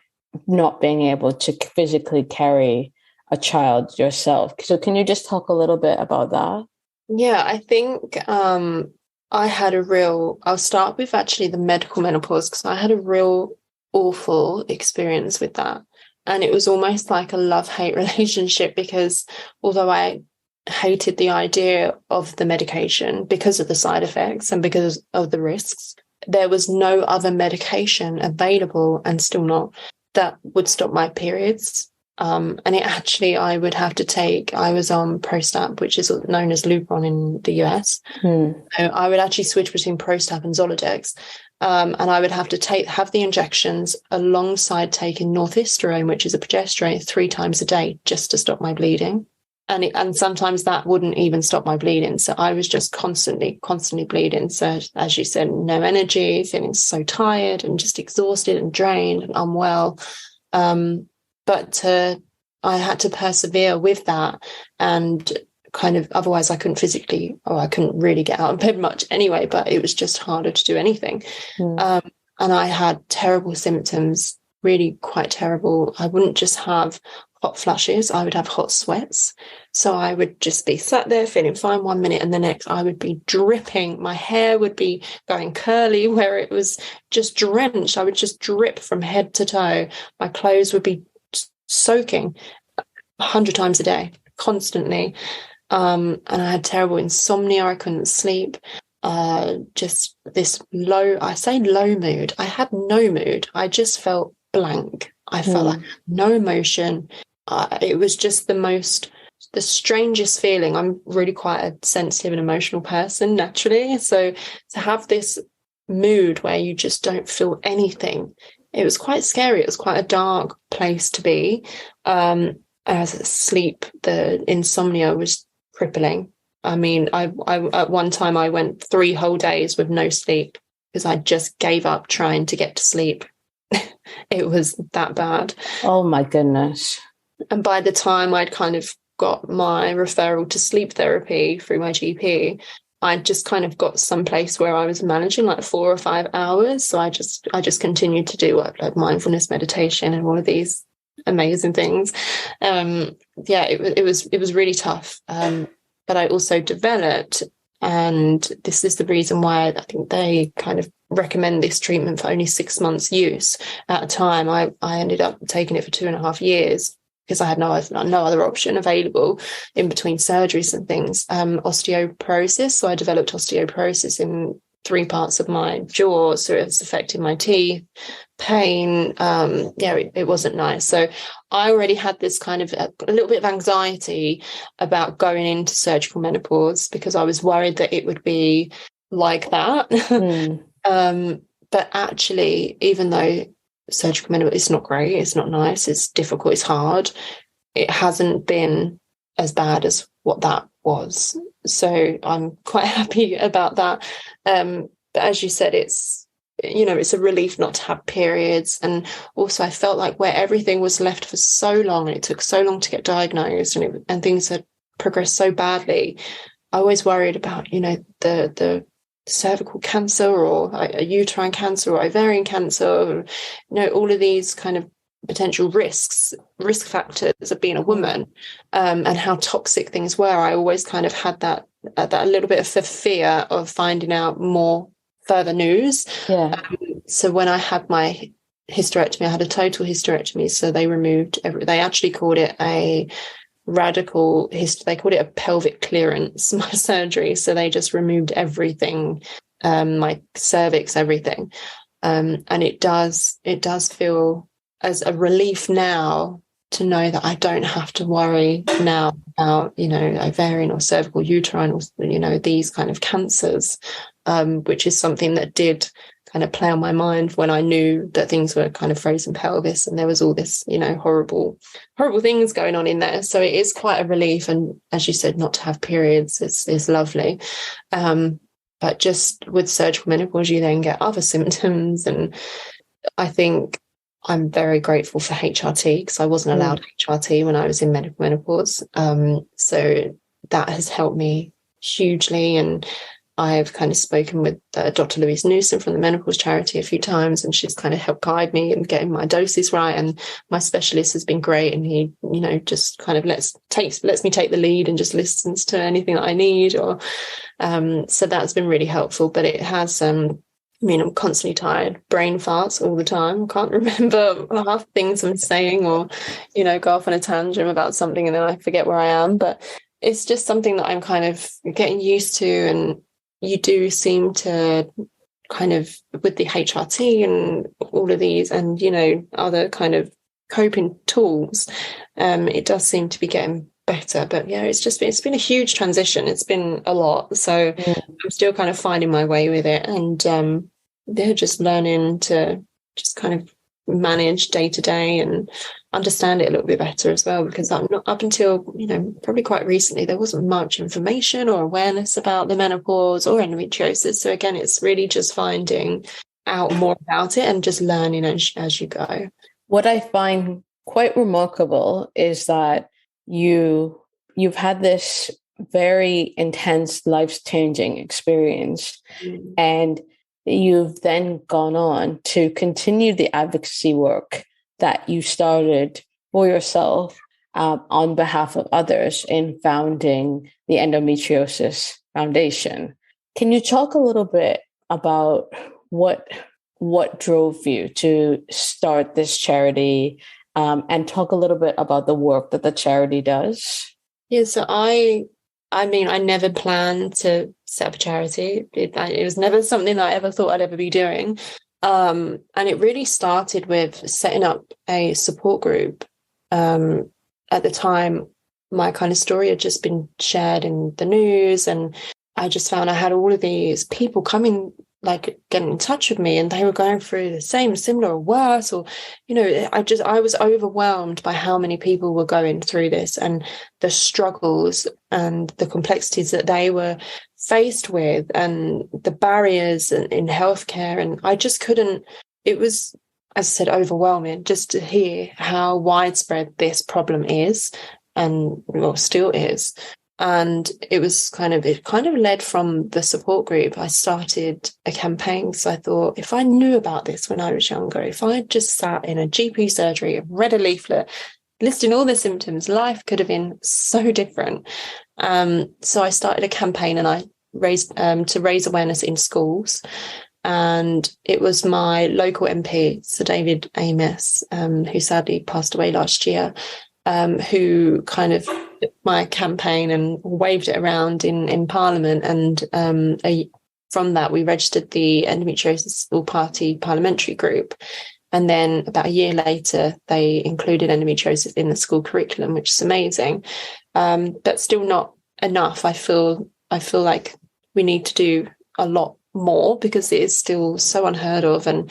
not being able to physically carry a child yourself. So can you just talk a little bit about that? Yeah, I think I'll start with actually the medical menopause, because I had a real awful experience with that. And it was almost like a love-hate relationship, because although I hated the idea of the medication because of the side effects and because of the risks, there was no other medication available, and still not, that would stop my periods. And it actually, I would have to take, I was on Prostab, which is known as Lupron in the US. So I would actually switch between Prostab and Zoladex. And I would have to have the injections alongside taking northisterone, which is a progesterone, 3 times a day, just to stop my bleeding. And sometimes that wouldn't even stop my bleeding. So I was just constantly bleeding. So as you said, no energy, feeling so tired and just exhausted and drained and unwell. But I had to persevere with that. And kind of, otherwise I couldn't really get out of bed much anyway, but it was just harder to do anything. And I had terrible symptoms, really quite terrible. I wouldn't just have hot flushes, I would have hot sweats. So I would just be sat there feeling fine one minute, and the next I would be dripping. My hair would be going curly where it was just drenched. I would just drip from head to toe. My clothes would be soaking 100 times a day, constantly. And I had terrible insomnia. I couldn't sleep. Just this low mood. I had no mood. I just felt blank. I felt like no emotion. It was just the strangest feeling. I'm really quite a sensitive and emotional person naturally. So to have this mood where you just don't feel anything, it was quite scary. It was quite a dark place to be. As sleep, the insomnia was crippling. I mean, I at one time I went 3 whole days with no sleep because I just gave up trying to get to sleep. It was that bad. Oh my goodness. And by the time I'd kind of got my referral to sleep therapy through my GP, I just kind of got someplace where I was managing like 4 or 5 hours. So I just continued to do like mindfulness meditation and all of these amazing things. It was really tough. But I also developed, and this is the reason why I think they kind of recommend this treatment for only 6 months use at a time. I ended up taking it for 2.5 years because I had no other option available in between surgeries and things. Osteoporosis. So I developed osteoporosis in 3 parts of my jaw. So it was affecting my teeth, pain. It wasn't nice. So I already had this kind of a little bit of anxiety about going into surgical menopause because I was worried that it would be like that. But actually, even though surgical menopause is not great, it's not nice, it's difficult, it's hard, it hasn't been as bad as what that was. So I'm quite happy about that. But as you said, it's a relief not to have periods. And also I felt like where everything was left for so long and it took so long to get diagnosed and things had progressed so badly, I always worried about, the cervical cancer or a uterine cancer or ovarian cancer, or, all of these kind of potential risk factors of being a woman, and how toxic things were. I always kind of had that little bit of the fear of finding out more further news. So when I had my hysterectomy, I had a total hysterectomy. So they removed they actually called it a radical they called it a pelvic clearance, my surgery. So they just removed everything, my cervix, everything. And it does feel as a relief now to know that I don't have to worry now about, ovarian or cervical, uterine, or, these kind of cancers, which is something that did kind of play on my mind when I knew that things were kind of frozen pelvis and there was all this, horrible things going on in there. So it is quite a relief. And as you said, not to have periods is lovely. But just with surgical menopause, you then get other symptoms. And I think I'm very grateful for HRT because I wasn't allowed HRT when I was in medical menopause. So that has helped me hugely. And I've kind of spoken with Dr. Louise Newsom from the Menopause Charity a few times, and she's kind of helped guide me in getting my doses right. And my specialist has been great, and he, just kind of lets me take the lead and just listens to anything that I need. Or so that's been really helpful. But it has, I'm constantly tired, brain farts all the time. Can't remember half things I'm saying, or go off on a tangent about something and then I forget where I am. But it's just something that I'm kind of getting used to. And you do seem to kind of, with the HRT and all of these and, other kind of coping tools, it does seem to be getting better. But yeah, it's been a huge transition. It's been a lot. So I'm still kind of finding my way with it. And just learning to just kind of manage day to day and understand it a little bit better as well, because I'm not, up until probably quite recently, there wasn't much information or awareness about the menopause or endometriosis. So again, it's really just finding out more about it and just learning as you go. What I find quite remarkable is that you've had this very intense, life-changing experience. Mm. And you've then gone on to continue the advocacy work that you started for yourself on behalf of others in founding the Endometriosis Foundation. Can you talk a little bit about what drove you to start this charity, and talk a little bit about the work that the charity does? Yeah, so I mean, I never planned to set up a charity. It was never something that I ever thought I'd ever be doing. And it really started with setting up a support group. At the time, my kind of story had just been shared in the news, and I just found I had all of these people coming, like getting in touch with me, and they were going through the same, similar, or worse, or, you know, I was overwhelmed by how many people were going through this and the struggles and the complexities that they were faced with and the barriers in healthcare. And I just couldn't, it was, as I said, overwhelming just to hear how widespread this problem is, and well, still is. And it kind of led from the support group. I started a campaign. So I thought, if I knew about this when I was younger, if I just sat in a GP surgery and read a leaflet listing all the symptoms, life could have been so different. So I started a campaign, and I raised to raise awareness in schools. And it was my local MP, Sir David Amess, who sadly passed away last year, who kind of my campaign and waved it around in Parliament. And from that, we registered the Endometriosis All-Party Parliamentary Group. And then about a year later, they included endometriosis in the school curriculum, which is amazing. But still not enough. I feel like we need to do a lot more, because it is still so unheard of. And,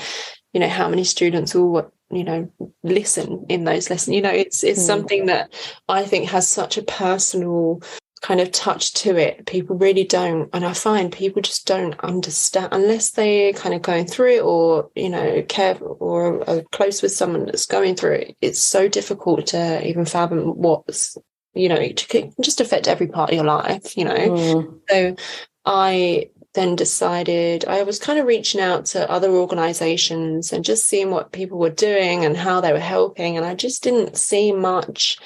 you know, how many students will, you know, listen in those lessons. You know, it's something that I think has such a personal kind of touch to it. People really don't, and I find people just don't understand unless they're kind of going through it, or, you know, care or are close with someone that's going through it. It's so difficult to even fathom what's, you know, it can just affect every part of your life, you know. So I then decided, I was kind of reaching out to other organizations and just seeing what people were doing and how they were helping. And I just didn't see much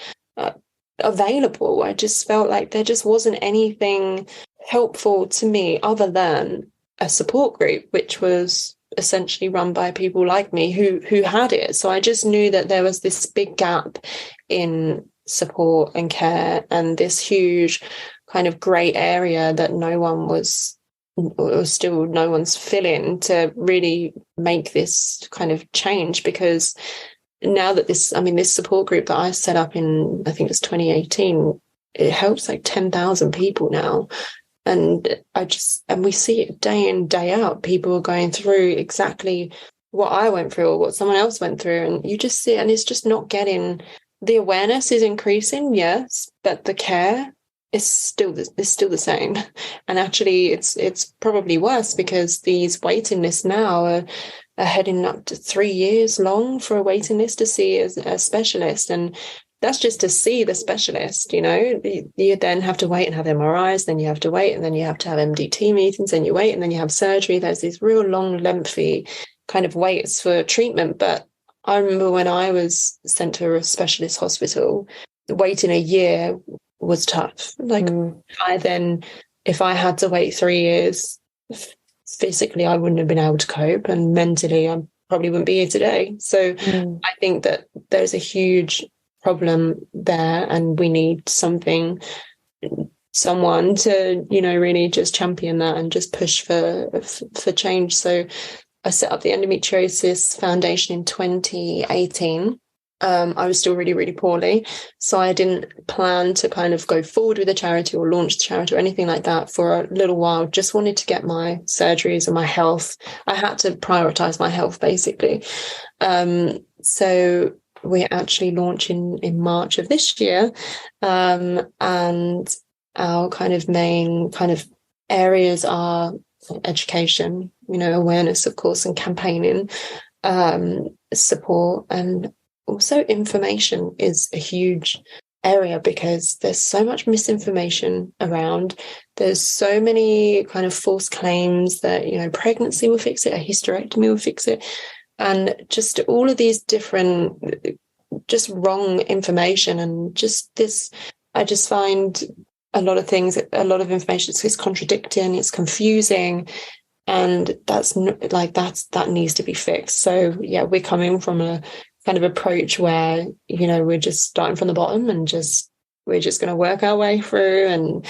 available. I just felt like there just wasn't anything helpful to me other than a support group, which was essentially run by people like me who had it. So I just knew that there was this big gap in support and care, and this huge kind of grey area that no one was, or still no one's filling, to really make this kind of change. Because now that this support group that I set up in, I think it's 2018, it helps like 10,000 people now. And we see it day in, day out. People are going through exactly what I went through or what someone else went through. And you just see it, and it's just not getting, the awareness is increasing, yes, but the care is still the same. And actually it's probably worse, because these waiting lists now are heading up to 3 years long for a waiting list to see a specialist. And that's just to see the specialist, you know. You then have to wait and have MRIs, then you have to wait, and then you have to have MDT meetings, then you wait, and then you have surgery. There's these real long, lengthy kind of waits for treatment. But I remember when I was sent to a specialist hospital, waiting a year was tough. Like if I had to wait 3 years, physically I wouldn't have been able to cope, and mentally I probably wouldn't be here today. So I think that there's a huge problem there, and we need someone to, you know, really just champion that and just push for change. So I set up the Endometriosis Foundation in 2018. I was still really, really poorly, so I didn't plan to kind of go forward with the charity or launch the charity or anything like that for a little while. Just wanted to get my surgeries and my health. I had to prioritize my health, basically. So we're actually launching in March of this year, and our kind of main kind of areas are education, you know, awareness, of course, and campaigning, support, and also information is a huge area, because there's so much misinformation around. There's so many kind of false claims that, pregnancy will fix it, a hysterectomy will fix it, and just all of these different, just wrong information. And just this, I just find a lot of information is contradicting, it's confusing, and that needs to be fixed. So yeah, we're coming from a kind of approach where, we're just starting from the bottom and we're just going to work our way through and,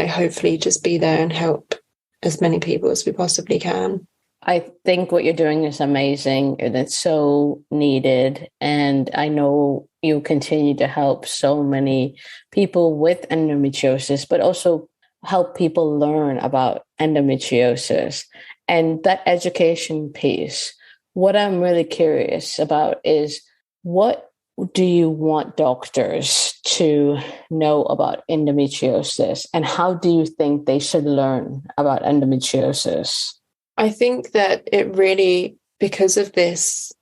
hopefully just be there and help as many people as we possibly can. I think what you're doing is amazing and it's so needed. And I know you continue to help so many people with endometriosis, but also help people learn about endometriosis and that education piece. What I'm really curious about is, what do you want doctors to know about endometriosis, and how do you think they should learn about endometriosis? I think that it really, because of this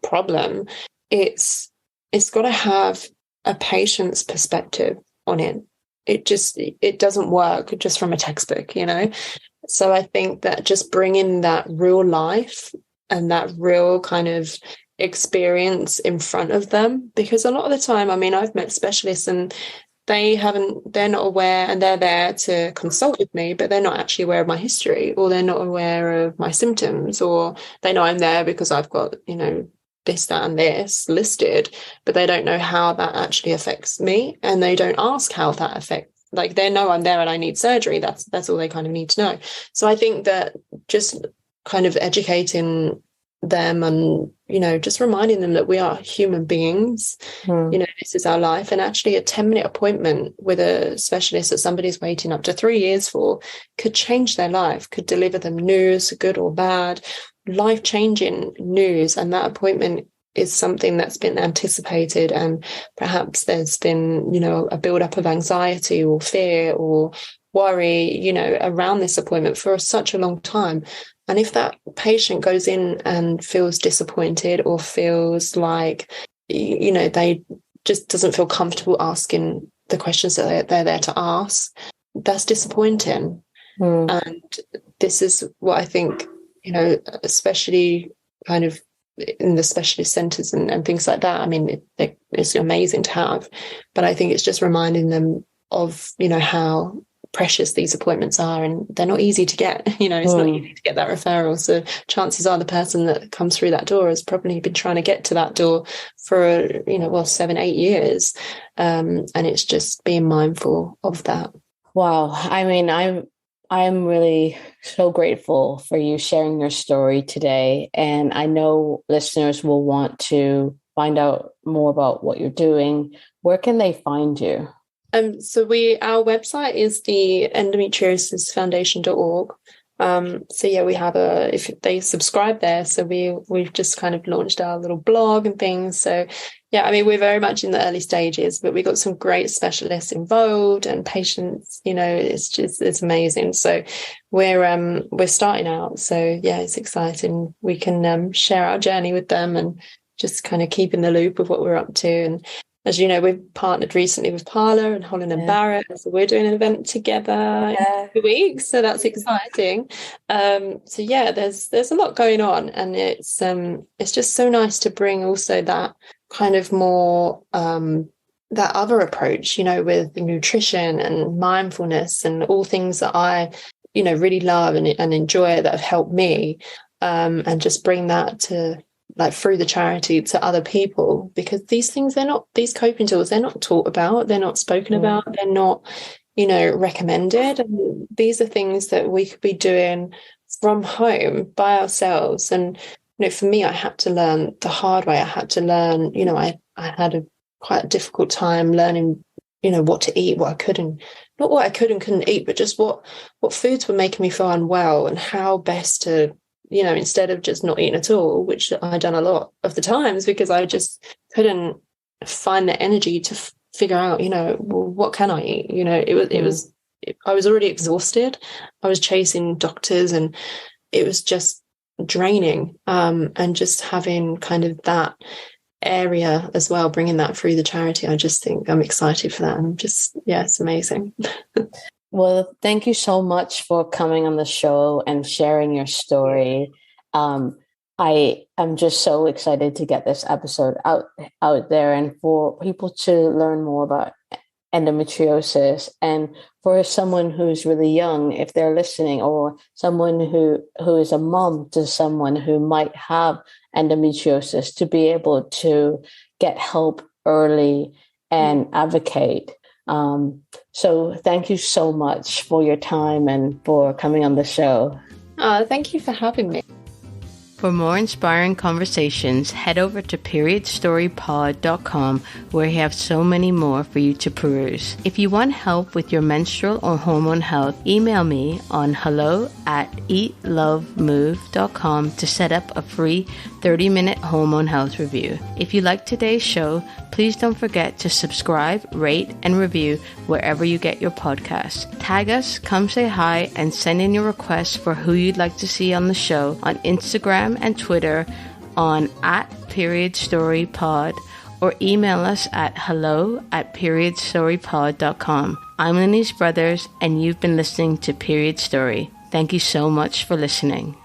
problem, it's got to have a patient's perspective on it. It doesn't work just from a textbook, So I think that just bringing that real life and that real kind of experience in front of them, because a lot of the time, I've met specialists and they're not aware, and they're there to consult with me, but they're not actually aware of my history, or they're not aware of my symptoms, or they know I'm there because I've got, this, that, and this listed, but they don't know how that actually affects me. And they don't ask how that affects, they know I'm there and I need surgery. That's all they kind of need to know. So I think that just kind of educating them and, just reminding them that we are human beings, this is our life. And actually a 10-minute appointment with a specialist that somebody's waiting up to 3 years for could change their life, could deliver them news, good or bad, life-changing news. And that appointment is something that's been anticipated, and perhaps there's been, a build-up of anxiety or fear or worry, around this appointment for such a long time. And if that patient goes in and feels disappointed, or feels like, they just doesn't feel comfortable asking the questions that they're there to ask, that's disappointing. And this is what I think, especially kind of in the specialist centres and things like that. It's amazing to have, but I think it's just reminding them of, how precious these appointments are, and they're not easy to get. It's not easy to get that referral. So chances are the person that comes through that door has probably been trying to get to that door for 7-8 years, and it's just being mindful of that. Wow. I'm really so grateful for you sharing your story today, and I know listeners will want to find out more about what you're doing. Where can they find you? So our website is the endometriosisfoundation.org. We have if they subscribe there, so we've just kind of launched our little blog and things. So yeah, we're very much in the early stages, but we got some great specialists involved and patients, it's amazing. So we're starting out. So yeah, it's exciting. We can share our journey with them and just kind of keep in the loop of what we're up to. And as you know, we've partnered recently with Parla and Holland and Barrett, so we're doing an event together in 2 weeks. So that's exciting. So yeah, there's a lot going on, and it's just so nice to bring also that kind of more that other approach, with nutrition and mindfulness and all things that I really love and enjoy, that have helped me, and just bring that to, through the charity, to other people, because these things, these coping tools, they're not taught about, they're not spoken about, they're not, recommended. And these are things that we could be doing from home by ourselves. And, for me, I had to learn the hard way. I had to learn, I had quite a difficult time learning, what to eat, what I could and not what I could and couldn't eat, but just what foods were making me feel unwell, and how best to, instead of just not eating at all, which I'd done a lot of the times because I just couldn't find the energy to figure out, what can I eat? I was already exhausted. I was chasing doctors, and it was just draining. And just having kind of that area as well, bringing that through the charity. I just think I'm excited for that. And I'm just, yeah, it's amazing. Well, thank you so much for coming on the show and sharing your story. I am just so excited to get this episode out there and for people to learn more about endometriosis, and for someone who's really young, if they're listening, or someone who is a mom to someone who might have endometriosis, to be able to get help early and advocate. So thank you so much for your time and for coming on the show. Thank you for having me. For more inspiring conversations, head over to periodstorypod.com, where we have so many more for you to peruse. If you want help with your menstrual or hormone health, email me on hello@eatlovemove.com to set up a free 30-minute hormone health review. If you like today's show, please don't forget to subscribe, rate, and review wherever you get your podcasts. Tag us, come say hi, and send in your requests for who you'd like to see on the show on Instagram and Twitter on @periodstorypod, or email us at hello@periodstorypod.com. I'm Lenise Brothers, and you've been listening to Period Story. Thank you so much for listening.